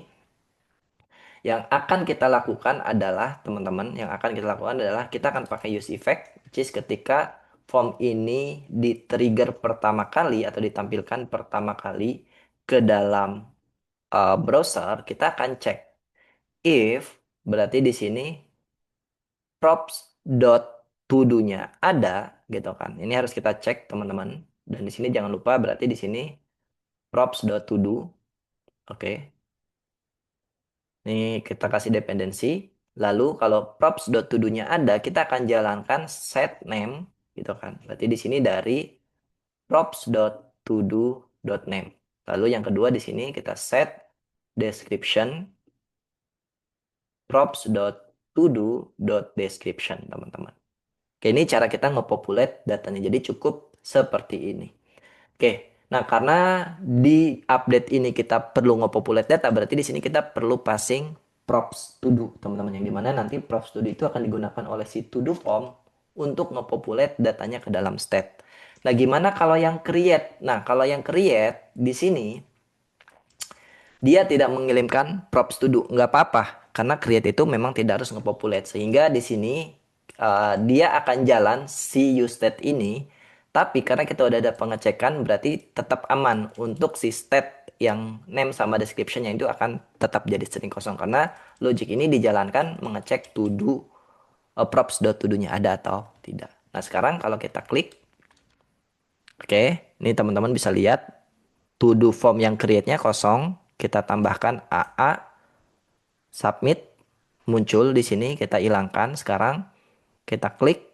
yang akan kita lakukan adalah, teman-teman, yang akan kita lakukan adalah kita akan pakai use effect, which is ketika form ini di-trigger pertama kali atau ditampilkan pertama kali ke dalam browser, kita akan cek if, berarti di sini props dot to do-nya ada gitu kan. Ini harus kita cek, teman-teman. Dan di sini jangan lupa berarti di sini props dot to do. Oke. Ini kita kasih dependensi. Lalu kalau props dot to do-nya ada, kita akan jalankan set name gitu kan. Berarti di sini dari props dot to do dot name. Lalu yang kedua di sini kita set description props dot to do dot description, teman-teman. Oke, ini cara kita ngepopulate datanya. Jadi cukup seperti ini. Oke, nah karena di update ini kita perlu ngepopulate data, berarti di sini kita perlu passing props to do, teman-teman. Yang dimana nanti props to do itu akan digunakan oleh si to do form untuk ngepopulate datanya ke dalam state. Nah, gimana kalau yang create? Nah, kalau yang create di sini dia tidak mengirimkan props to do, nggak apa-apa karena create itu memang tidak harus ngepopulate, sehingga di sini dia akan jalan si use state ini, tapi karena kita udah ada pengecekan berarti tetap aman untuk si state yang name sama description yang itu akan tetap jadi string kosong karena logic ini dijalankan mengecek to do props.to-do-nya ada atau tidak. Nah, sekarang kalau kita klik, oke, ini teman-teman bisa lihat to do form yang create-nya kosong, kita tambahkan AA, submit, muncul di sini, kita hilangkan sekarang, kita klik,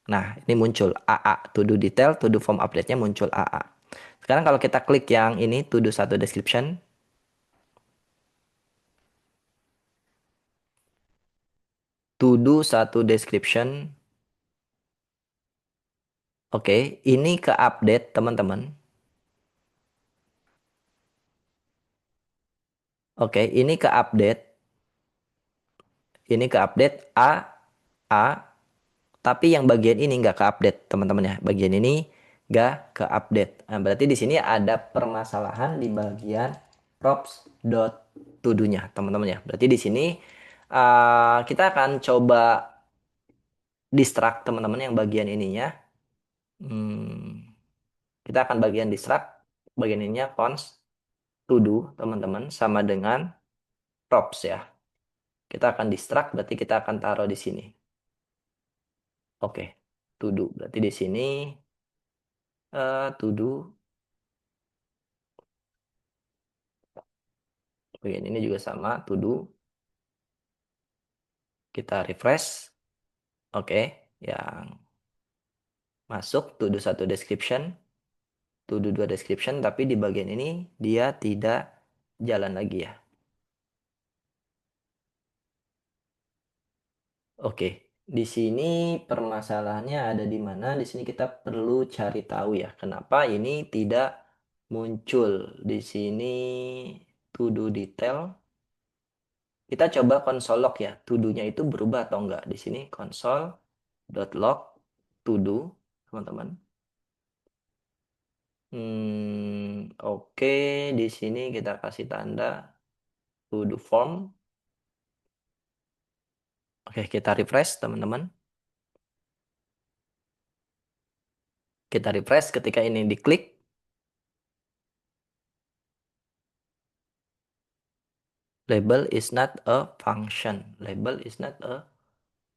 nah ini muncul AA, to do detail, to do form update-nya muncul AA. Sekarang kalau kita klik yang ini, to do satu description, to do satu description, oke, ini ke update teman-teman. Oke, ini ke update, A, A, tapi yang bagian ini nggak ke-update, teman-teman ya. Bagian ini nggak ke-update. Nah, berarti di sini ada permasalahan di bagian props.to-do-nya, teman-teman ya. Berarti di sini kita akan coba distract teman-teman yang bagian ininya. Hmm, Kita akan bagian distract, bagian ininya const to do, teman-teman, sama dengan props ya. Kita akan distract, berarti kita akan taruh di sini. Oke, to do. Berarti di sini to do. Bagian ini juga sama, to do. Kita refresh. Oke, yang masuk to do 1 description, to do 2 description, tapi di bagian ini dia tidak jalan lagi ya. Oke, di sini permasalahannya ada di mana? Di sini kita perlu cari tahu ya, kenapa ini tidak muncul. Di sini to do detail. Kita coba console log ya, to do-nya itu berubah atau enggak. Di sini console.log to do, teman-teman. Oke, di sini kita kasih tanda to do form. Oke, kita refresh, teman-teman. Kita refresh ketika ini diklik. Label is not a function. Label is not a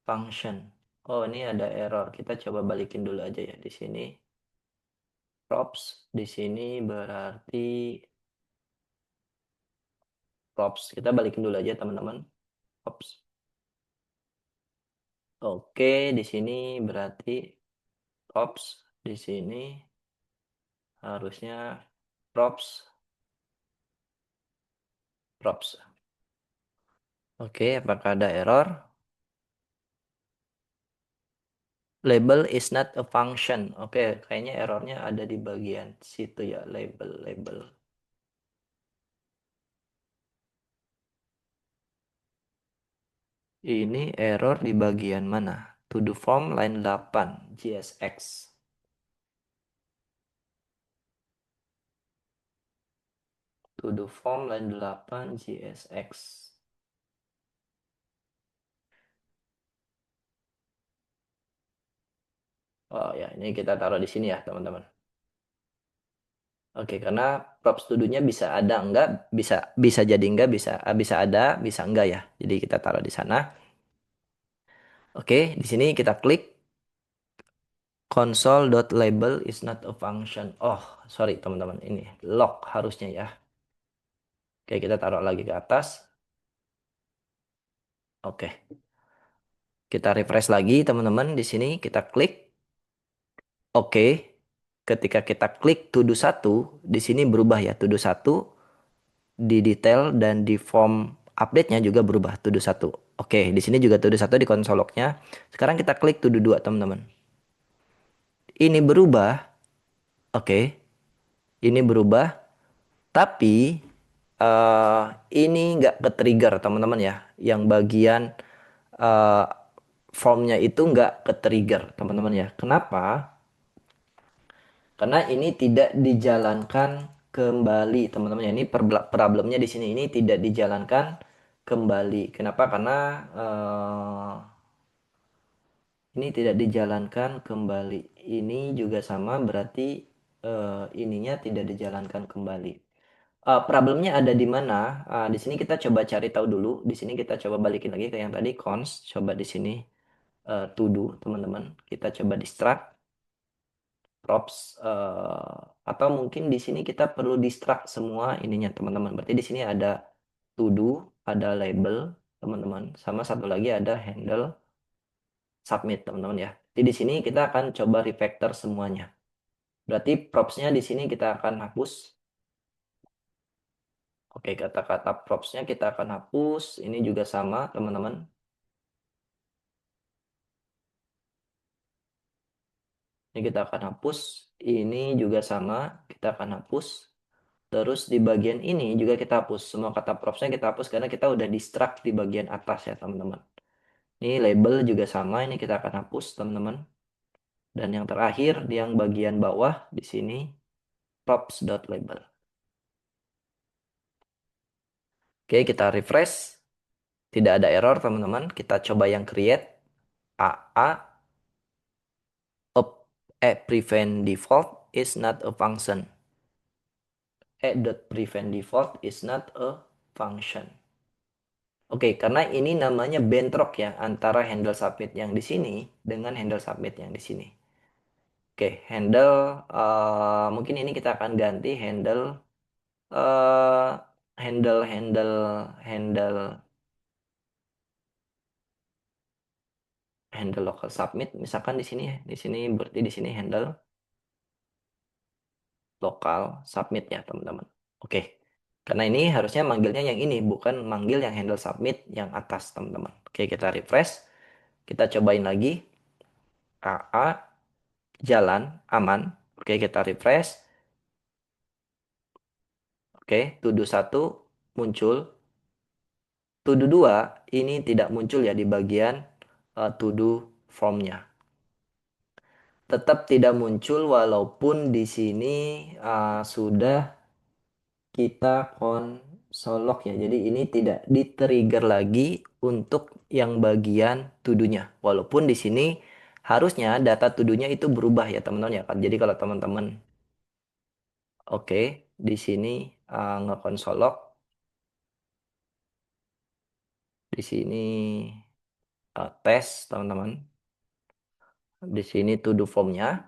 function. Oh, ini ada error. Kita coba balikin dulu aja ya di sini. Props di sini berarti props. Kita balikin dulu aja teman-teman. Props. Oke, di sini berarti props. Di sini harusnya props. Props. Oke, apakah ada error? Label is not a function. Oke, kayaknya errornya ada di bagian situ ya, label. Ini error di bagian mana? To do form line 8, JSX. To do form line 8, JSX. Oh ya, ini kita taruh di sini ya, teman-teman. Oke, karena props to do-nya bisa ada enggak, bisa bisa jadi enggak, bisa ada, bisa enggak ya. Jadi kita taruh di sana. Oke, di sini kita klik console.label is not a function. Oh, sorry teman-teman, ini log harusnya ya. Oke, kita taruh lagi ke atas. Oke. Kita refresh lagi teman-teman. Di sini kita klik oke. Ketika kita klik to do 1, di sini berubah ya. To do 1 di detail dan di form update-nya juga berubah to do 1. Oke, di sini juga to do 1 di konsol log-nya. Sekarang kita klik to do 2 teman-teman. Ini berubah. Oke. Ini berubah. Tapi ini nggak ke-trigger teman-teman ya. Yang bagian eh, formnya itu nggak ke-trigger teman-teman ya. Kenapa? Karena ini tidak dijalankan kembali teman-teman ya. Ini problemnya di sini ini tidak dijalankan kembali. Kenapa? Karena ini tidak dijalankan kembali. Ini juga sama berarti ininya tidak dijalankan kembali. Problemnya ada di mana? Di sini kita coba cari tahu dulu. Di sini kita coba balikin lagi ke yang tadi const. Coba di sini to do teman-teman. Kita coba distract props atau mungkin di sini kita perlu distract semua ininya teman-teman. Berarti di sini ada to do, ada label teman-teman, sama satu lagi ada handle submit teman-teman ya. Jadi di sini kita akan coba refactor semuanya. Berarti propsnya di sini kita akan hapus. Oke, kata-kata propsnya kita akan hapus. Ini juga sama teman-teman. Ini kita akan hapus. Ini juga sama, kita akan hapus. Terus di bagian ini juga kita hapus. Semua kata propsnya kita hapus karena kita udah distract di bagian atas ya teman-teman. Ini label juga sama, ini kita akan hapus teman-teman. Dan yang terakhir, di yang bagian bawah di sini props.label. Oke, kita refresh. Tidak ada error teman-teman. Kita coba yang create AA prevent default. is not a function. Prevent default is not a function. Oke, karena ini namanya bentrok ya antara handle submit yang di sini dengan handle submit yang di sini. Oke, handle mungkin ini kita akan ganti handle eh handle handle handle handle local submit misalkan di sini ya. Di sini berarti di sini handle local submit ya, teman-teman. Oke. Karena ini harusnya manggilnya yang ini, bukan manggil yang handle submit yang atas, teman-teman. Oke, kita refresh. Kita cobain lagi. AA jalan aman. Oke, kita refresh. Oke, to-do 1 muncul. To-do 2 ini tidak muncul ya di bagian to-do formnya. Tetap tidak muncul walaupun di sini sudah kita konsolok ya. Jadi ini tidak di-trigger lagi untuk yang bagian to-do-nya. Walaupun di sini harusnya data to-do-nya itu berubah ya teman-teman ya kan. Jadi kalau teman-teman oke di sini ngekonsolok di sini tes teman-teman. Di sini to-do form-nya.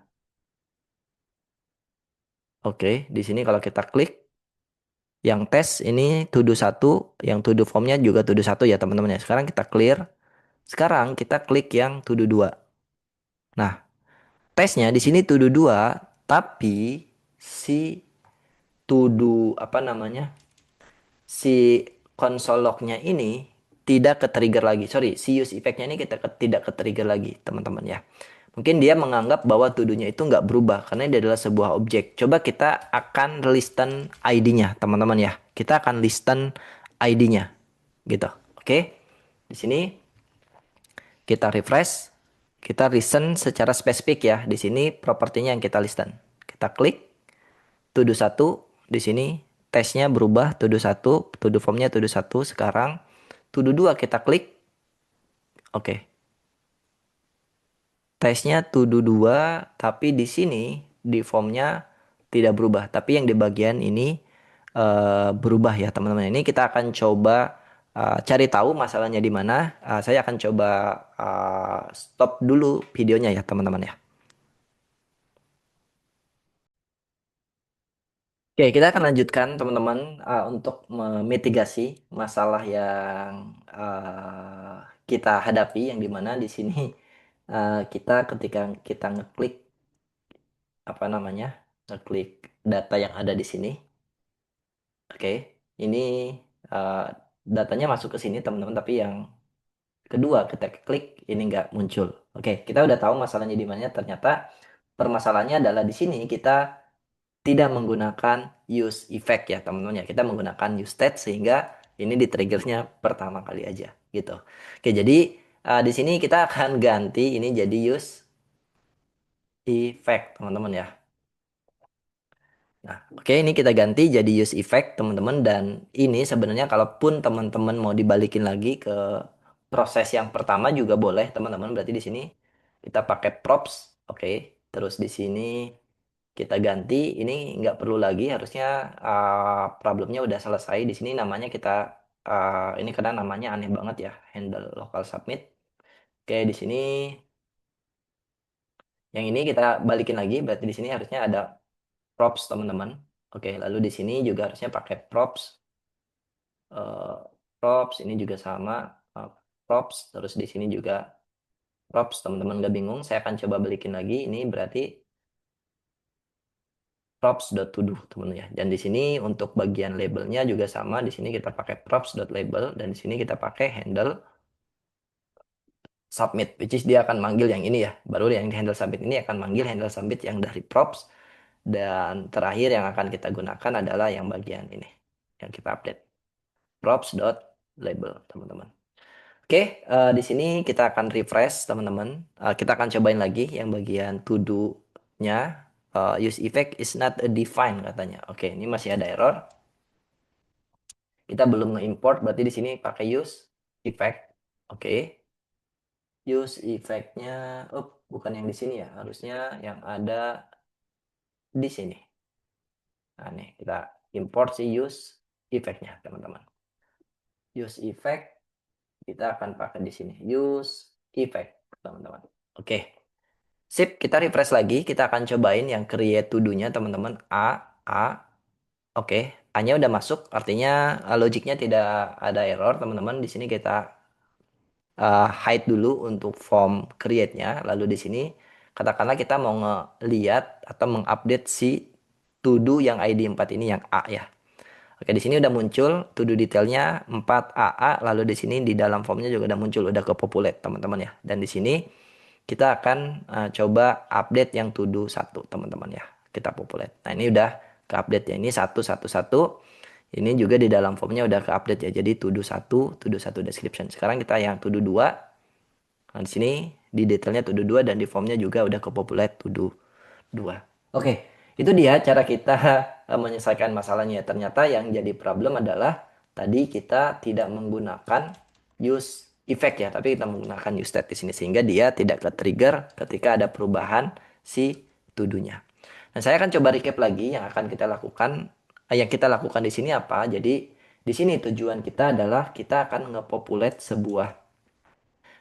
Oke, di sini kalau kita klik yang tes ini to-do 1, yang to-do form-nya juga to-do 1 ya teman-teman ya. Sekarang kita clear. Sekarang kita klik yang to-do 2. Nah, tesnya di sini to do 2, tapi si to do apa namanya? Si console log-nya ini tidak ke-trigger lagi. Sorry, si use effect-nya ini tidak ke-trigger lagi, teman-teman ya. Mungkin dia menganggap bahwa to do-nya itu nggak berubah karena dia adalah sebuah objek. Coba kita akan listen ID-nya, teman-teman ya. Kita akan listen ID-nya gitu. Oke. Di sini kita refresh, kita listen secara spesifik ya. Di sini propertinya yang kita listen. Kita klik to do 1, di sini tesnya berubah to do 1, to do formnya to do 1. Sekarang to do 2 kita klik. Oke. Tesnya to do 2, tapi di sini di formnya tidak berubah. Tapi yang di bagian ini berubah ya teman-teman. Ini kita akan coba cari tahu masalahnya di mana. Saya akan coba stop dulu videonya ya teman-teman ya. Oke, kita akan lanjutkan teman-teman untuk memitigasi masalah yang kita hadapi yang dimana di sini kita ketika kita ngeklik apa namanya ngeklik data yang ada di sini, oke, ini uh, datanya masuk ke sini teman-teman, tapi yang kedua kita klik ini nggak muncul. Oke, kita udah tahu masalahnya di mana. Ternyata permasalahannya adalah di sini kita tidak menggunakan use effect ya teman-teman ya. Kita menggunakan use state sehingga ini di triggernya pertama kali aja gitu. Oke, jadi di sini kita akan ganti ini jadi use effect teman-teman ya. Nah, oke, ini kita ganti jadi use effect teman-teman, dan ini sebenarnya kalaupun teman-teman mau dibalikin lagi ke proses yang pertama juga boleh teman-teman. Berarti di sini kita pakai props, oke. Terus di sini kita ganti, ini nggak perlu lagi, harusnya problemnya udah selesai. Di sini namanya kita ini karena namanya aneh banget ya, handle local submit. Oke, di sini yang ini kita balikin lagi, berarti di sini harusnya ada props teman-teman. Oke, lalu di sini juga harusnya pakai props. eh, Props ini juga sama, eh, props. Terus di sini juga props, teman-teman nggak bingung. Saya akan coba balikin lagi. Ini berarti props.todo teman ya. Dan di sini untuk bagian labelnya juga sama. Di sini kita pakai props.label dan di sini kita pakai handle submit, which is dia akan manggil yang ini ya. Baru yang di handle submit ini akan manggil handle submit yang dari props, dan terakhir yang akan kita gunakan adalah yang bagian ini yang kita update props.label teman-teman. Oke, di sini kita akan refresh teman-teman. Kita akan cobain lagi yang bagian to do-nya. Use effect is not a define katanya. Oke, ini masih ada error. Kita belum nge-import, berarti di sini pakai use effect. Oke, use effect-nya, oh bukan yang di sini ya. Harusnya yang ada di sini. Nah, nih kita import si use effect-nya, teman-teman. Use effect kita akan pakai di sini. Use effect, teman-teman. Oke. Sip, kita refresh lagi. Kita akan cobain yang create to do-nya, teman-teman. A. Oke, A-nya udah masuk, artinya logiknya tidak ada error, teman-teman. Di sini kita hide dulu untuk form create-nya. Lalu di sini katakanlah kita mau ngeliat atau mengupdate si to do yang ID 4 ini yang A ya. Oke, di sini udah muncul to do detailnya 4AA, lalu di sini di dalam formnya juga udah muncul, udah ke populate, teman-teman ya. Dan di sini kita akan coba update yang to do 1, teman-teman ya. Kita populate. Nah, ini udah ke update ya. Ini 111. Ini juga di dalam formnya udah ke update ya. Jadi to do 1 description. Sekarang kita yang to do 2. Nah, di sini di detailnya to do 2 dan di formnya juga udah ke populate to do 2. Oke, itu dia cara kita menyelesaikan masalahnya. Ternyata yang jadi problem adalah tadi kita tidak menggunakan use effect ya, tapi kita menggunakan use state di sini sehingga dia tidak ke-trigger ketika ada perubahan si to-do-nya. Nah, saya akan coba recap lagi yang akan kita lakukan. Yang kita lakukan di sini apa? Jadi di sini tujuan kita adalah kita akan ngepopulate sebuah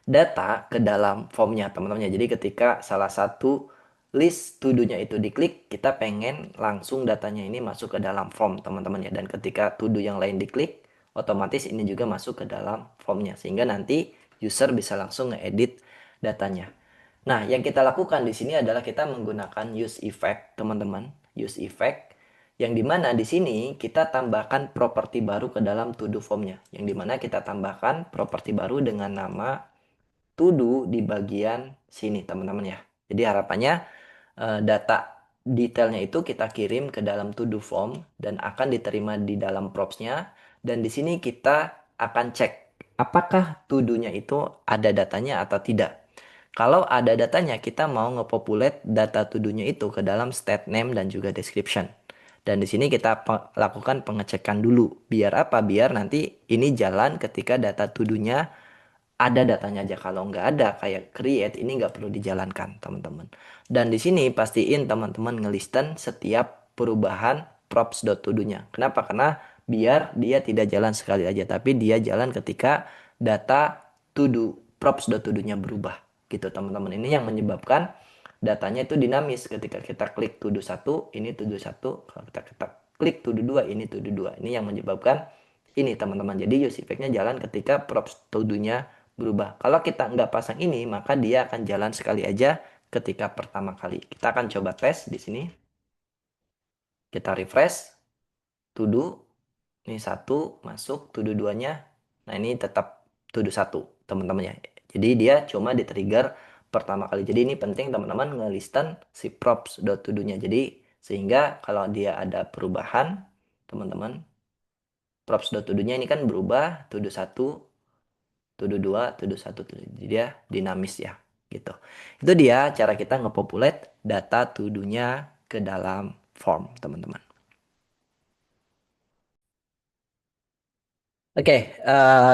data ke dalam formnya teman-teman ya. Jadi ketika salah satu list to-do-nya itu diklik, kita pengen langsung datanya ini masuk ke dalam form teman-teman ya. Dan ketika to-do yang lain diklik, otomatis ini juga masuk ke dalam formnya. Sehingga nanti user bisa langsung nge-edit datanya. Nah, yang kita lakukan di sini adalah kita menggunakan use effect teman-teman. Use effect yang dimana di sini kita tambahkan properti baru ke dalam to-do formnya. Yang dimana kita tambahkan properti baru dengan nama to do di bagian sini teman-teman ya. Jadi harapannya data detailnya itu kita kirim ke dalam to do form dan akan diterima di dalam props-nya dan di sini kita akan cek apakah to do-nya itu ada datanya atau tidak. Kalau ada datanya, kita mau ngepopulate data to do-nya itu ke dalam state name dan juga description. Dan di sini kita lakukan pengecekan dulu. Biar apa? Biar nanti ini jalan ketika data to do-nya ada datanya aja. Kalau nggak ada kayak create ini nggak perlu dijalankan teman-teman. Dan di sini pastiin teman-teman ngelisten setiap perubahan props.todo-nya. Kenapa? Karena biar dia tidak jalan sekali aja, tapi dia jalan ketika data to do props.todo-nya berubah gitu teman-teman. Ini yang menyebabkan datanya itu dinamis. Ketika kita klik to do 1 ini to do 1, kalau kita klik to do 2 ini to do 2. Ini yang menyebabkan ini teman-teman. Jadi use effect-nya jalan ketika props to do-nya berubah. Kalau kita nggak pasang ini, maka dia akan jalan sekali aja ketika pertama kali. Kita akan coba tes di sini. Kita refresh, to do, ini 1 masuk, to do 2-nya. Nah, ini tetap to do 1, teman-teman ya. Jadi dia cuma di-trigger pertama kali. Jadi ini penting teman-teman ngelisten si props.todo-nya. Jadi sehingga kalau dia ada perubahan, teman-teman, props.todo-nya ini kan berubah, to do 1, to do 2, to do 1, to do. Jadi dia dinamis ya, gitu. Itu dia cara kita ngepopulate data to do-nya ke dalam form, teman-teman. Oke,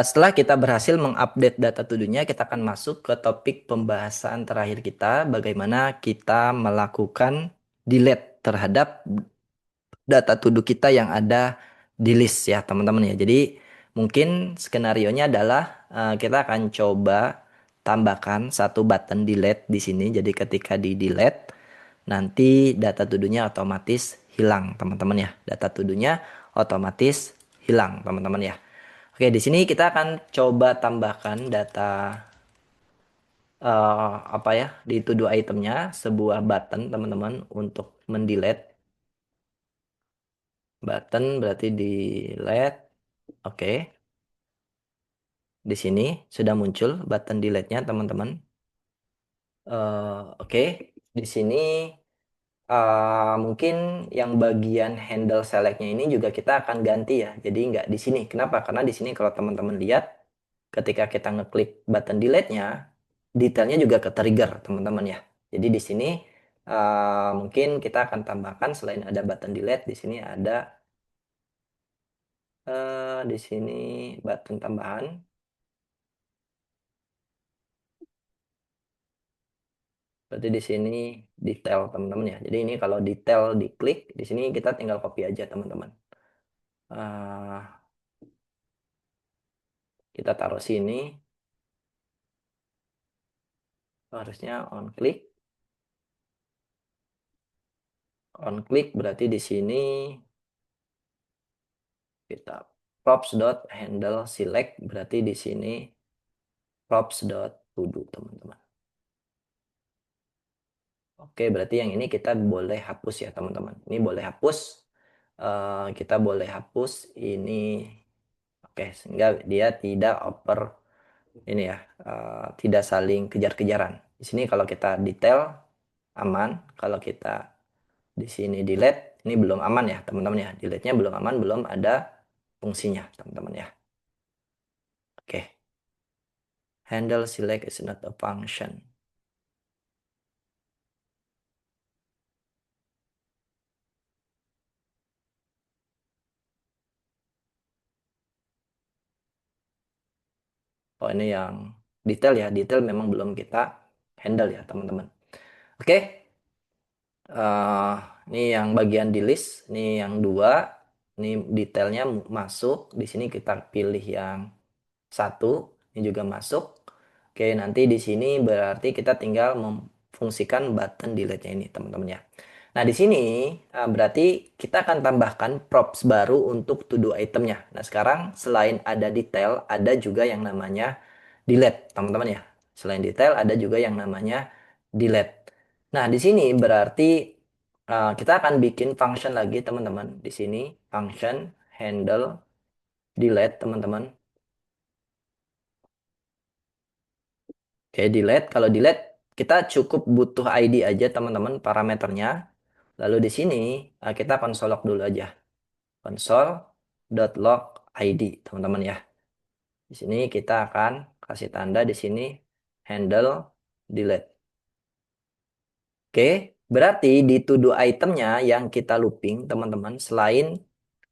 setelah kita berhasil mengupdate data to do-nya, kita akan masuk ke topik pembahasan terakhir kita, bagaimana kita melakukan delete terhadap data to do kita yang ada di list ya teman-teman ya. Jadi mungkin skenarionya adalah kita akan coba tambahkan satu button delete di sini. Jadi ketika di delete nanti data to do-nya otomatis hilang teman-teman ya. Data to do-nya otomatis hilang teman-teman ya. Oke, di sini kita akan coba tambahkan data apa ya di to do itemnya sebuah button teman-teman untuk mendelete. Button berarti delete. Oke. Di sini sudah muncul button delete-nya teman-teman. Oke. Di sini mungkin yang bagian handle select-nya ini juga kita akan ganti ya. Jadi nggak di sini. Kenapa? Karena di sini kalau teman-teman lihat ketika kita ngeklik button delete-nya, detailnya juga ke-trigger teman-teman ya. Jadi di sini mungkin kita akan tambahkan selain ada button delete, di sini ada di sini button tambahan. Berarti di sini detail teman-teman ya. Jadi ini kalau detail diklik, di sini kita tinggal copy aja teman-teman. Kita taruh sini, harusnya on click berarti di sini kita props.handle select berarti di sini props.todo teman-teman. Oke, berarti yang ini kita boleh hapus ya teman-teman. Ini boleh hapus. Kita boleh hapus ini. Oke, sehingga dia tidak oper ini ya, tidak saling kejar-kejaran. Di sini kalau kita detail aman, kalau kita di sini delete ini belum aman ya teman-teman ya. Delete-nya belum aman, belum ada fungsinya teman-teman ya. Oke, handle select is not a function. Oh ini yang detail ya, detail memang belum kita handle ya teman-teman. Oke, eh, ini yang bagian di list, ini yang dua, ini detailnya masuk. Di sini kita pilih yang satu, ini juga masuk. Oke, nanti di sini berarti kita tinggal memfungsikan button delete-nya ini teman-teman ya. Nah, di sini berarti kita akan tambahkan props baru untuk to do itemnya. Nah, sekarang selain ada detail, ada juga yang namanya delete, teman-teman ya. Selain detail, ada juga yang namanya delete. Nah, di sini berarti kita akan bikin function lagi, teman-teman. Di sini function handle delete, teman-teman. Oke, delete. Kalau delete, kita cukup butuh ID aja, teman-teman, parameternya. Lalu di sini kita konsol log dulu aja. Console.log ID, teman-teman ya. Di sini kita akan kasih tanda di sini handle delete. Oke, berarti di to do itemnya yang kita looping, teman-teman, selain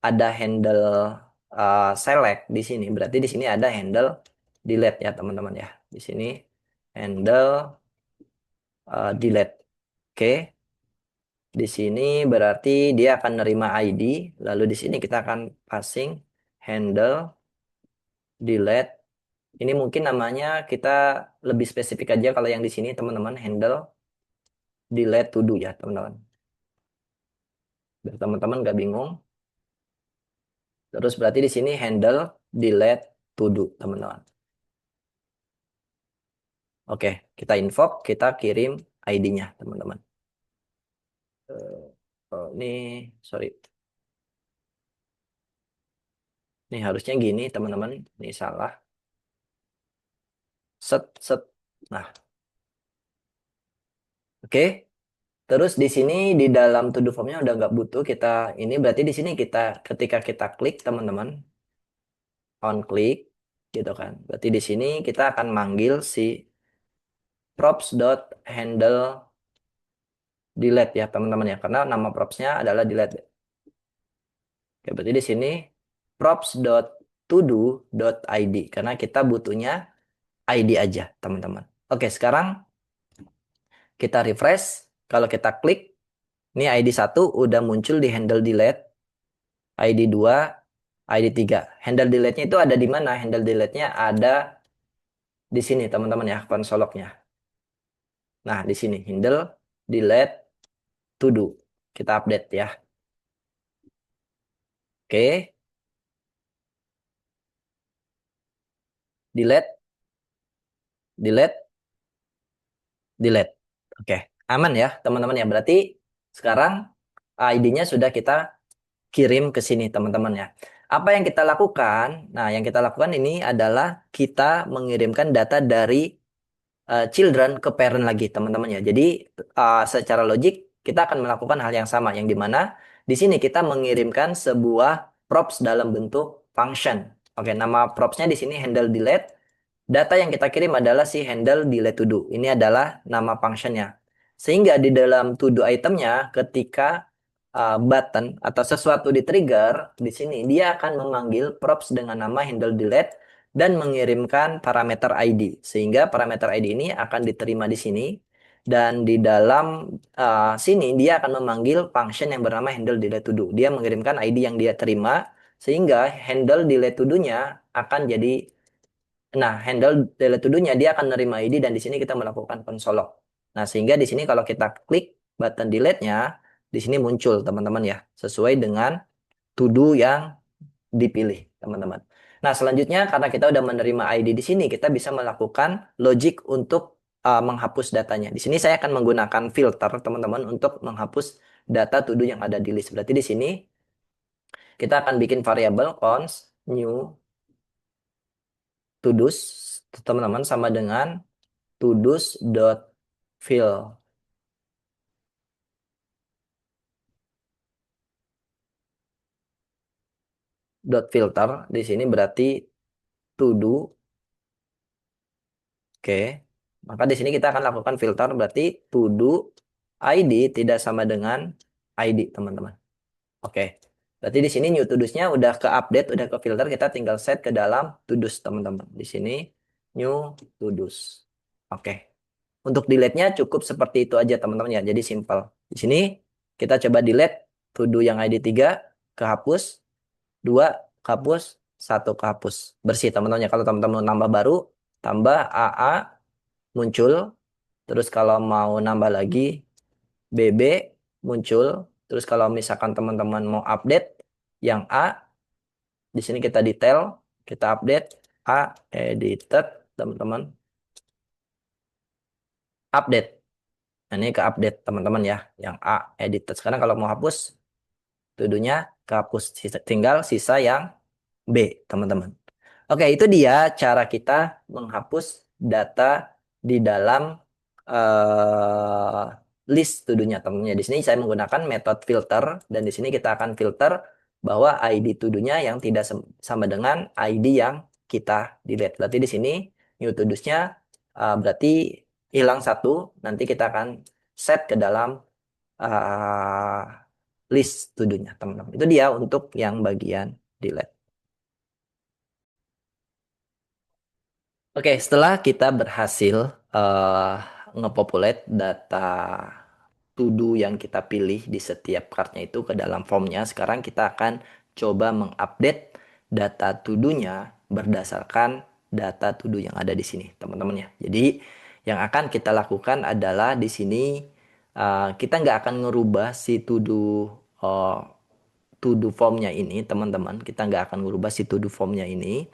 ada handle select di sini, berarti di sini ada handle delete ya, teman-teman ya. Di sini handle delete. Oke, di sini berarti dia akan nerima ID, lalu di sini kita akan passing handle delete. Ini mungkin namanya kita lebih spesifik aja kalau yang di sini teman-teman handle delete to do ya teman-teman. Biar teman-teman nggak bingung. Terus berarti di sini handle delete to do teman-teman. Oke, kita invoke, kita kirim ID-nya teman-teman. Ini sorry. Ini harusnya gini teman-teman. Ini salah. Set set. Nah, oke. Terus di sini di dalam to do formnya udah nggak butuh kita ini berarti di sini kita ketika kita klik teman-teman on click gitu kan. Berarti di sini kita akan manggil si props.handle delete ya teman-teman ya karena nama propsnya adalah delete. Oke, berarti di sini props.todo.id karena kita butuhnya ID aja teman-teman. Oke, sekarang kita refresh. Kalau kita klik ini ID 1 udah muncul di handle delete. ID 2, ID 3. Handle delete-nya itu ada di mana? Handle delete-nya ada di sini teman-teman ya, konsoloknya. Nah, di sini handle delete to do. Kita update ya. Oke, delete, delete, delete. Oke, aman ya teman-teman ya. Berarti sekarang ID-nya sudah kita kirim ke sini teman-teman ya. Apa yang kita lakukan? Nah, yang kita lakukan ini adalah kita mengirimkan data dari children ke parent lagi teman-teman ya. Jadi secara logik kita akan melakukan hal yang sama yang dimana di sini kita mengirimkan sebuah props dalam bentuk function. Oke, nama propsnya di sini handle delete. Data yang kita kirim adalah si handle delete to do. Ini adalah nama functionnya. Sehingga di dalam to do itemnya ketika button atau sesuatu di trigger di sini dia akan memanggil props dengan nama handle delete dan mengirimkan parameter ID. Sehingga parameter ID ini akan diterima di sini Dan di dalam sini dia akan memanggil function yang bernama handle delete to do. Dia mengirimkan ID yang dia terima sehingga handle delete to do-nya akan jadi handle delete to do-nya dia akan menerima ID dan di sini kita melakukan console log. Nah, sehingga di sini kalau kita klik button delete-nya di sini muncul teman-teman ya, sesuai dengan to do yang dipilih, teman-teman. Nah, selanjutnya karena kita udah menerima ID di sini, kita bisa melakukan logic untuk menghapus datanya. Di sini saya akan menggunakan filter, teman-teman, untuk menghapus data to do yang ada di list. Berarti di sini kita akan bikin variabel const new to do's, teman-teman, sama dengan to do's dot fill dot filter. Di sini berarti to do. Oke. Maka di sini kita akan lakukan filter berarti to do ID tidak sama dengan ID, teman-teman. Oke. Berarti di sini new to do-nya udah ke update, udah ke filter, kita tinggal set ke dalam to do, teman-teman. Di sini new to do. Oke. Untuk delete-nya cukup seperti itu aja, teman-teman ya. Jadi simple. Di sini kita coba delete to do yang ID 3 kehapus, 2 kehapus, 1 kehapus. Bersih, teman-teman ya. Kalau teman-teman mau nambah baru, tambah AA muncul. Terus kalau mau nambah lagi BB muncul. Terus kalau misalkan teman-teman mau update yang A, di sini kita detail, kita update A edited, teman-teman. Update. Nah, ini ke update teman-teman ya, yang A edited. Sekarang kalau mau hapus, tuduhnya kehapus. Tinggal sisa yang B, teman-teman. Oke, itu dia cara kita menghapus data di dalam list to-do-nya, teman-teman. Di sini saya menggunakan metode filter dan di sini kita akan filter bahwa ID to-do-nya yang tidak sama dengan ID yang kita delete. Berarti di sini new to-do-nya berarti hilang satu. Nanti kita akan set ke dalam uh, list to-do-nya, teman-teman. Itu dia untuk yang bagian delete. Oke, setelah kita berhasil uh, ngepopulate data to do yang kita pilih di setiap kartnya itu ke dalam formnya, sekarang kita akan coba mengupdate data to do-nya berdasarkan data to do yang ada di sini, teman-teman ya. Jadi yang akan kita lakukan adalah di sini kita nggak akan ngerubah si to do formnya ini, teman-teman. Kita nggak akan ngerubah si to do formnya ini.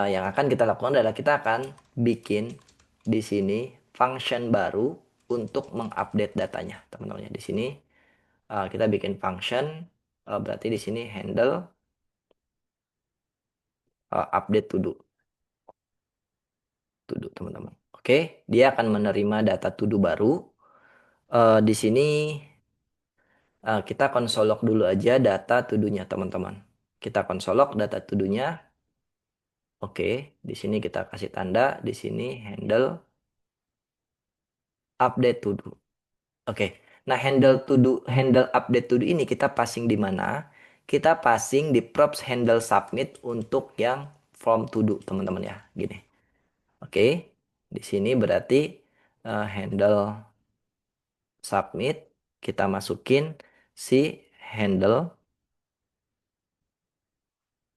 Yang akan kita lakukan adalah kita akan bikin di sini function baru untuk mengupdate datanya, teman-teman. Di sini kita bikin function, berarti di sini handle update to do, teman-teman. Oke, dia akan menerima data to do baru. Di sini kita konsolok dulu aja data to do-nya, teman-teman. Kita konsolok data to do-nya. Oke, di sini kita kasih tanda, di sini handle update to do. Oke. Nah, handle update to do ini kita passing di mana? Kita passing di props handle submit untuk yang form to do, teman-teman ya. Gini. Oke. Di sini berarti handle submit kita masukin si handle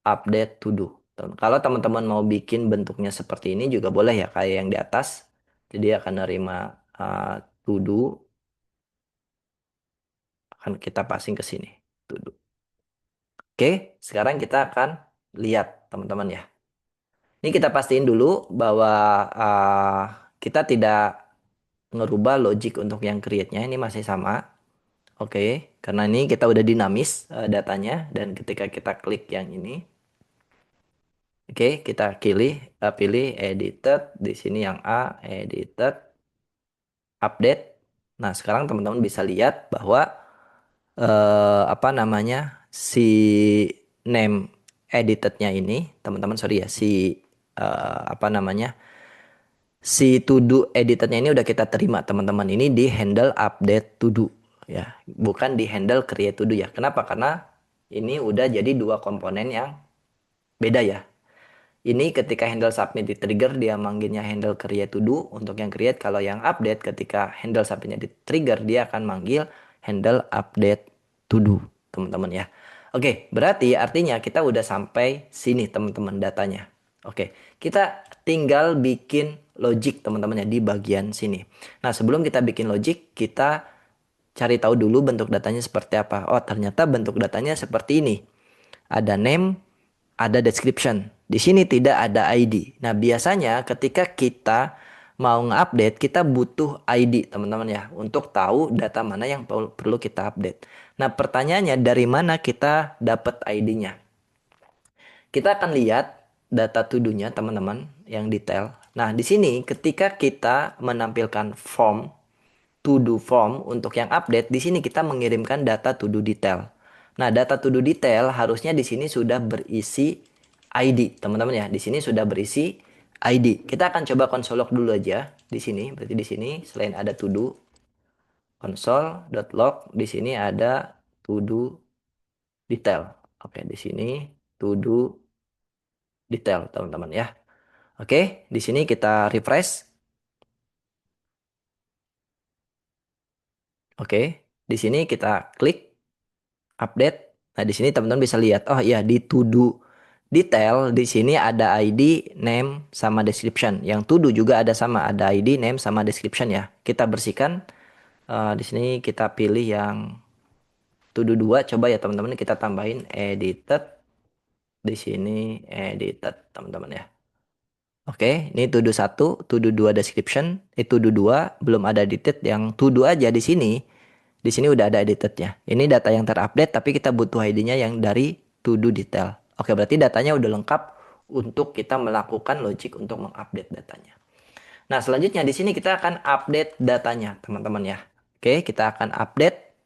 update to do. Kalau teman-teman mau bikin bentuknya seperti ini juga boleh ya, kayak yang di atas. Jadi akan nerima to do, akan kita passing ke sini. To do. Oke, sekarang kita akan lihat teman-teman ya. Ini kita pastiin dulu bahwa kita tidak ngerubah logic untuk yang create-nya, ini masih sama. Oke, karena ini kita udah dinamis datanya dan ketika kita klik yang ini, oke, kita pilih edited di sini yang A, edited, update. Nah, sekarang teman-teman bisa lihat bahwa apa namanya si name editednya ini, teman-teman sorry ya, si apa namanya si to do editednya ini udah kita terima, teman-teman. Ini di handle update to do ya, bukan di handle create to do ya. Kenapa? Karena ini udah jadi dua komponen yang beda ya. Ini ketika handle submit di trigger dia manggilnya handle create to do untuk yang create. Kalau yang update ketika handle submitnya di trigger dia akan manggil handle update to do teman-teman ya. Oke, berarti artinya kita udah sampai sini teman-teman datanya. Oke, kita tinggal bikin logic teman-teman ya di bagian sini. Nah, sebelum kita bikin logic, kita cari tahu dulu bentuk datanya seperti apa. Oh, ternyata bentuk datanya seperti ini. Ada name, ada description. Di sini tidak ada ID. Nah, biasanya ketika kita mau nge-update, kita butuh ID, teman-teman ya, untuk tahu data mana yang perlu kita update. Nah, pertanyaannya dari mana kita dapat ID-nya? Kita akan lihat data to-do-nya, teman-teman, yang detail. Nah, di sini ketika kita menampilkan form, to-do form untuk yang update, di sini kita mengirimkan data to-do detail. Nah, data to-do detail harusnya di sini sudah berisi ID, teman-teman ya. Di sini sudah berisi ID. Kita akan coba console log dulu aja di sini. Berarti di sini selain ada to-do console.log, di sini ada to-do detail. Oke, di sini to-do detail, teman-teman ya. Oke, di sini kita refresh. Oke, di sini kita klik update. Nah, di sini teman-teman bisa lihat, oh iya di to do detail di sini ada ID, name sama description. Yang to do juga ada sama, ada ID, name sama description ya. Kita bersihkan. Di sini kita pilih yang to do 2. Coba ya teman-teman kita tambahin edited. Di sini edited teman-teman ya. Oke, ini to do 1, to do 2 description, to do 2 belum ada edited, yang to do aja di sini. Di sini udah ada editednya. Ini data yang terupdate tapi kita butuh ID-nya yang dari to do detail. Oke, berarti datanya udah lengkap untuk kita melakukan logic untuk mengupdate datanya. Nah, selanjutnya di sini kita akan update datanya, teman-teman ya. Oke, kita akan update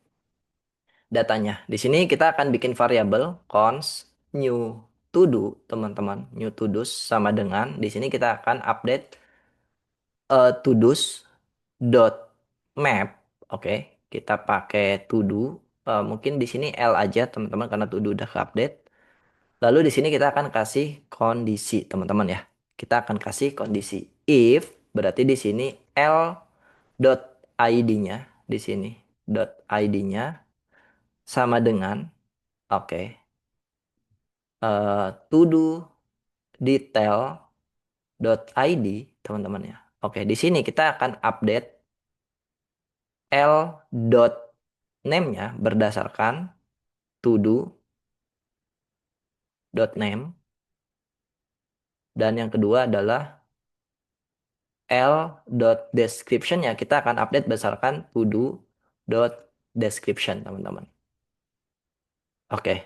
datanya. Di sini kita akan bikin variabel const new to do, teman-teman. New to do sama dengan di sini kita akan update to do's dot map. Oke, kita pakai to do. Mungkin di sini L aja, teman-teman, karena to do udah update. Lalu di sini kita akan kasih kondisi, teman-teman ya. Kita akan kasih kondisi if, berarti di sini L dot ID-nya di sini dot ID-nya sama dengan oke to do detail dot ID, teman-teman ya. Oke, di sini kita akan update L dot name-nya berdasarkan to do dot name, dan yang kedua adalah L dot description-nya kita akan update berdasarkan to do dot description, teman-teman. Oke.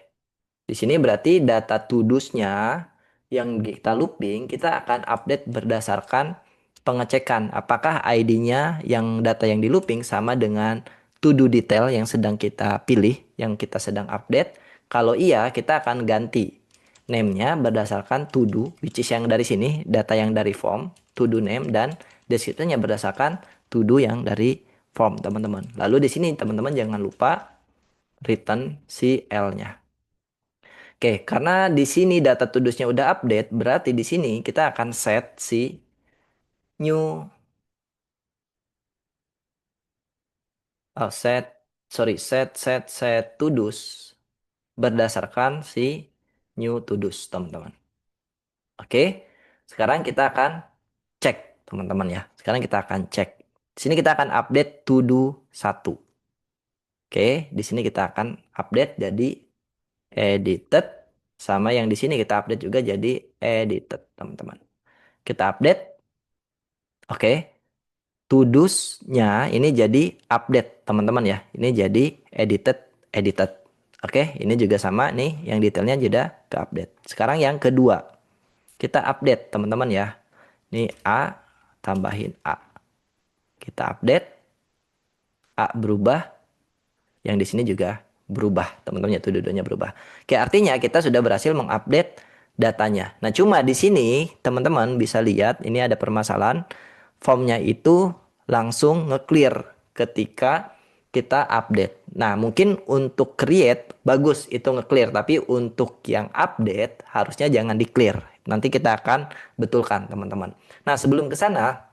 Di sini berarti data to-dos-nya yang kita looping, kita akan update berdasarkan pengecekan apakah ID-nya yang data yang di looping sama dengan to-do detail yang sedang kita pilih, yang kita sedang update. Kalau iya, kita akan ganti name-nya berdasarkan to-do, which is yang dari sini, data yang dari form, to-do name, dan description-nya berdasarkan to-do yang dari form, teman-teman. Lalu di sini, teman-teman jangan lupa return si L-nya. Oke, karena di sini data to-do-nya udah update, berarti di sini kita akan set si new set to-dos berdasarkan si new to-dos, teman-teman. Oke, sekarang kita akan cek, teman-teman ya. Sekarang kita akan cek. Di sini kita akan update to-do 1. Oke, di sini kita akan update jadi edited, sama yang di sini kita update juga jadi edited, teman-teman. Kita update. Oke. To-dos-nya ini jadi update, teman-teman ya. Ini jadi edited. Oke, ini juga sama nih, yang detailnya juga ke update. Sekarang yang kedua, kita update, teman-teman ya. Ini A, tambahin A. Kita update, A berubah, yang di sini juga berubah, teman-teman ya, to-do-nya berubah. Oke, artinya kita sudah berhasil mengupdate datanya. Nah, cuma di sini teman-teman bisa lihat ini ada permasalahan. Formnya itu langsung nge-clear ketika kita update. Nah, mungkin untuk create bagus itu nge-clear, tapi untuk yang update harusnya jangan di-clear. Nanti kita akan betulkan, teman-teman. Nah, sebelum ke sana,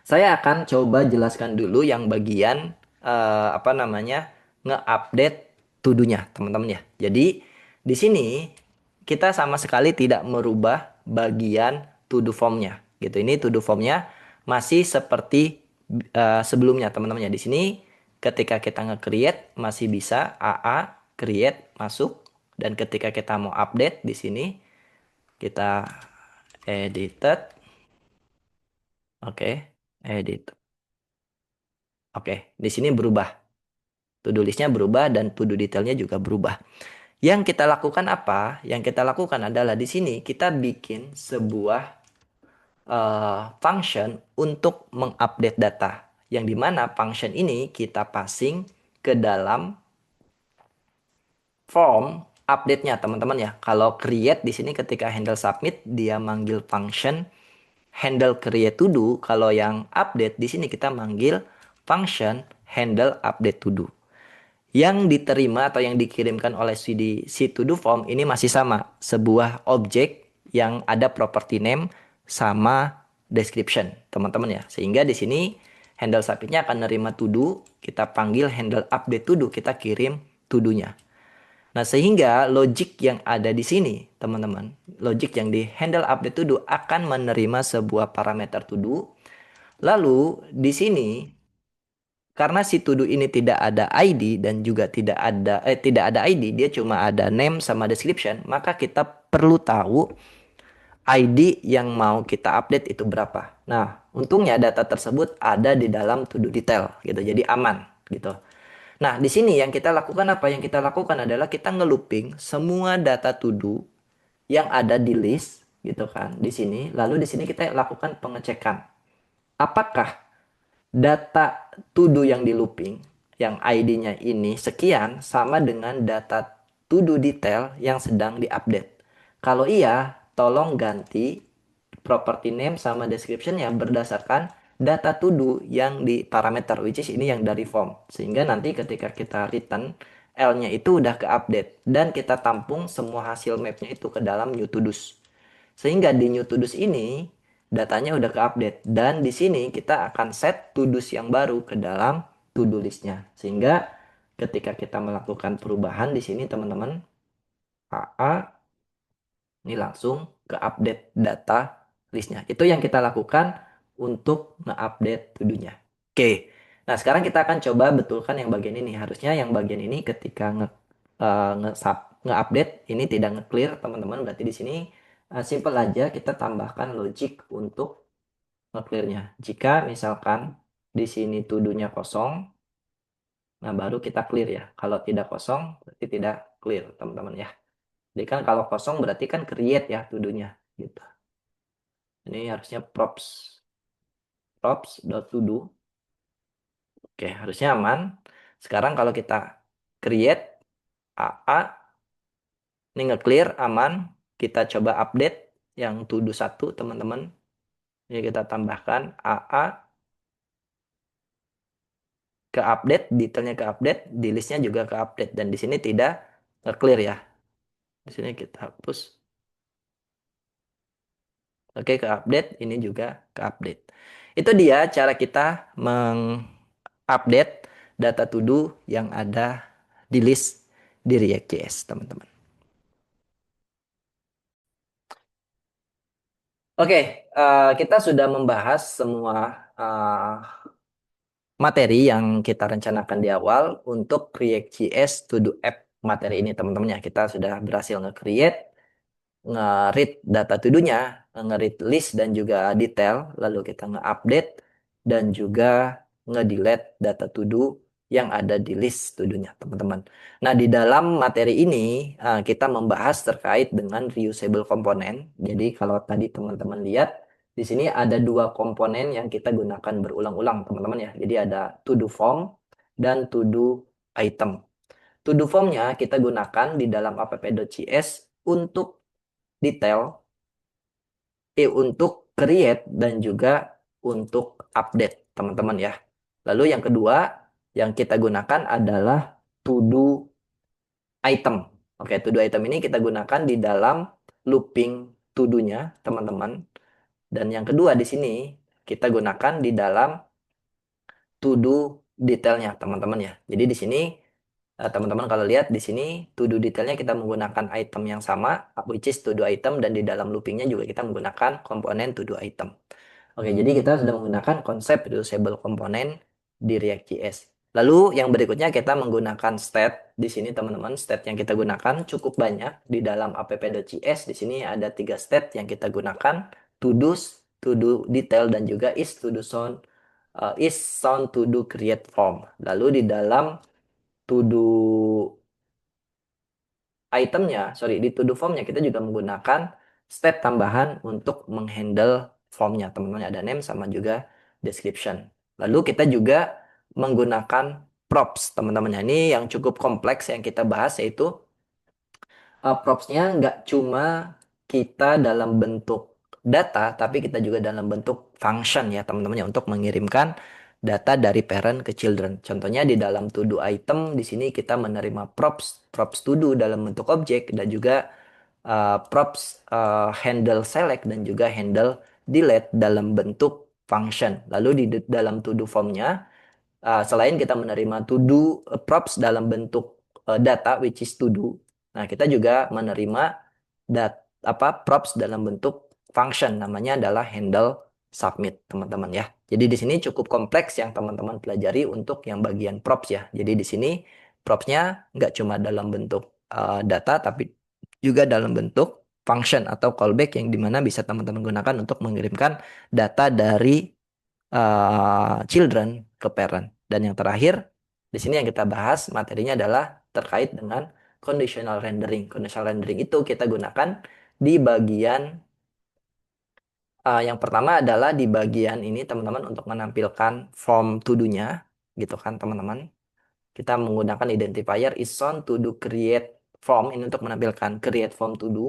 saya akan coba jelaskan dulu yang bagian apa namanya nge-update to-do-nya, teman-teman ya. Jadi di sini kita sama sekali tidak merubah bagian to-do form-nya, gitu. Ini to-do form-nya masih seperti sebelumnya, teman-teman ya. Di sini ketika kita nge-create masih bisa AA create masuk, dan ketika kita mau update di sini kita edited, oke, edit. Oke, di sini berubah. To-do list-nya berubah dan to-do detailnya juga berubah. Yang kita lakukan apa? Yang kita lakukan adalah di sini kita bikin sebuah function untuk mengupdate data. Yang dimana function ini kita passing ke dalam form update-nya, teman-teman ya. Kalau create di sini ketika handle submit dia manggil function handle create to do. Kalau yang update di sini kita manggil function handle update to do. Yang diterima atau yang dikirimkan oleh si to do form ini masih sama, sebuah objek yang ada property name sama description, teman-teman ya. Sehingga di sini handle submitnya akan nerima to do, kita panggil handle update to do, kita kirim to do-nya. Nah, sehingga logic yang ada di sini, teman-teman, logic yang di handle update to do akan menerima sebuah parameter to do. Lalu di sini karena si to do ini tidak ada ID dan juga tidak ada ID, dia cuma ada name sama description, maka kita perlu tahu ID yang mau kita update itu berapa. Nah, untungnya data tersebut ada di dalam to do detail gitu. Jadi aman gitu. Nah, di sini yang kita lakukan apa? Yang kita lakukan adalah kita ngelooping semua data to do yang ada di list gitu kan di sini. Lalu di sini kita lakukan pengecekan. Apakah data to do yang di looping yang ID-nya ini sekian sama dengan data to do detail yang sedang diupdate. Kalau iya, tolong ganti property name sama description yang berdasarkan data to do yang di parameter, which is ini yang dari form. Sehingga nanti ketika kita return, L-nya itu udah ke-update. Dan kita tampung semua hasil mapnya itu ke dalam new to do's. Sehingga di new to do's ini, datanya udah ke-update. Dan di sini kita akan set to do's yang baru ke dalam to do list-nya. Sehingga ketika kita melakukan perubahan di sini teman-teman, AA ini langsung ke update data listnya. Itu yang kita lakukan untuk nge-update to-do-nya. Oke, nah sekarang kita akan coba betulkan yang bagian ini. Harusnya yang bagian ini ketika nge-update ini tidak nge-clear teman-teman. Berarti di sini simple aja kita tambahkan logic untuk nge-clear-nya. Jika misalkan di sini to-do-nya kosong, nah baru kita clear ya. Kalau tidak kosong berarti tidak clear teman-teman ya. Jadi kan kalau kosong berarti kan create ya to-do-nya gitu. Ini harusnya props.todo. Oke, harusnya aman. Sekarang kalau kita create AA ini nge-clear aman, kita coba update yang to-do 1 teman-teman. Ini kita tambahkan AA ke update, detailnya ke update, di listnya juga ke update dan di sini tidak clear ya. Di sini kita hapus. Oke, ke update, ini juga ke update. Itu dia cara kita mengupdate data to do yang ada di list di React.js, teman-teman. Oke, kita sudah membahas semua materi yang kita rencanakan di awal untuk React.js to do app materi ini, teman-teman ya. Kita sudah berhasil nge-create, nge-read data to-do-nya, nge-read list dan juga detail, lalu kita nge-update dan juga nge-delete data to-do yang ada di list to-do-nya, teman-teman. Nah, di dalam materi ini kita membahas terkait dengan reusable component. Jadi kalau tadi teman-teman lihat di sini ada dua komponen yang kita gunakan berulang-ulang, teman-teman ya. Jadi ada to-do form dan to-do item. To-do form-nya kita gunakan di dalam app.js untuk detail, untuk create dan juga untuk update, teman-teman ya. Lalu yang kedua yang kita gunakan adalah to do item. Oke, to do item ini kita gunakan di dalam looping to-do-nya, teman-teman. Dan yang kedua di sini kita gunakan di dalam to-do detailnya, teman-teman ya. Jadi di sini teman-teman kalau lihat di sini to-do detailnya kita menggunakan item yang sama, which is to-do item, dan di dalam loopingnya juga kita menggunakan komponen to-do item. Oke, jadi kita sudah menggunakan konsep reusable component di React.js. Lalu yang berikutnya kita menggunakan state. Di sini teman-teman, state yang kita gunakan cukup banyak di dalam app.js. Di sini ada 3 state yang kita gunakan: to do, to do detail, dan juga is to do sound, is sound to do create form. Lalu di dalam to do itemnya, sorry, di to do formnya kita juga menggunakan step tambahan untuk menghandle formnya. Teman-teman ada name sama juga description. Lalu kita juga menggunakan props, teman-teman. Ini yang cukup kompleks yang kita bahas, yaitu propsnya nggak cuma kita dalam bentuk data, tapi kita juga dalam bentuk function ya teman-teman ya, untuk mengirimkan data dari parent ke children. Contohnya di dalam to do item di sini kita menerima props to do dalam bentuk objek, dan juga props handle select dan juga handle delete dalam bentuk function. Lalu di dalam to do formnya, selain kita menerima to do props dalam bentuk data which is to do, nah kita juga menerima props dalam bentuk function, namanya adalah handle submit, teman-teman ya. Jadi di sini cukup kompleks yang teman-teman pelajari untuk yang bagian props ya. Jadi di sini propsnya nggak cuma dalam bentuk data, tapi juga dalam bentuk function atau callback, yang dimana bisa teman-teman gunakan untuk mengirimkan data dari children ke parent. Dan yang terakhir, di sini yang kita bahas materinya adalah terkait dengan conditional rendering. Conditional rendering itu kita gunakan di bagian yang pertama adalah di bagian ini teman-teman, untuk menampilkan form to do-nya gitu kan teman-teman. Kita menggunakan identifier is on to do create form ini untuk menampilkan create form to do.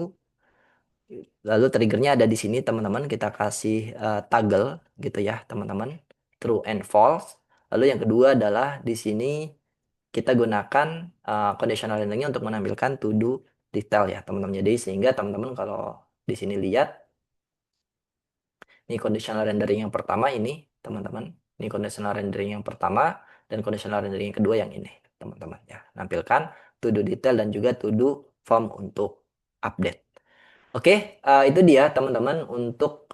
Lalu triggernya ada di sini teman-teman, kita kasih toggle gitu ya teman-teman, true and false. Lalu yang kedua adalah di sini kita gunakan conditional renderingnya untuk menampilkan to do detail ya teman-teman. Jadi sehingga teman-teman kalau di sini lihat, ini conditional rendering yang pertama ini teman-teman, ini conditional rendering yang pertama, dan conditional rendering yang kedua yang ini teman-teman ya, nampilkan to do detail dan juga to do form untuk update. Oke, itu dia teman-teman untuk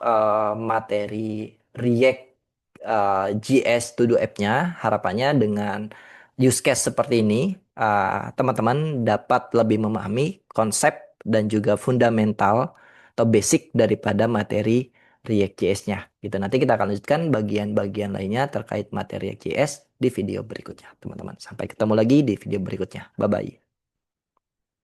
materi React JS To Do App-nya. Harapannya dengan use case seperti ini, teman-teman dapat lebih memahami konsep dan juga fundamental atau basic daripada materi React JS-nya. Gitu. Nanti kita akan lanjutkan bagian-bagian lainnya terkait materi React JS di video berikutnya, teman-teman. Sampai ketemu lagi di video berikutnya. Bye-bye.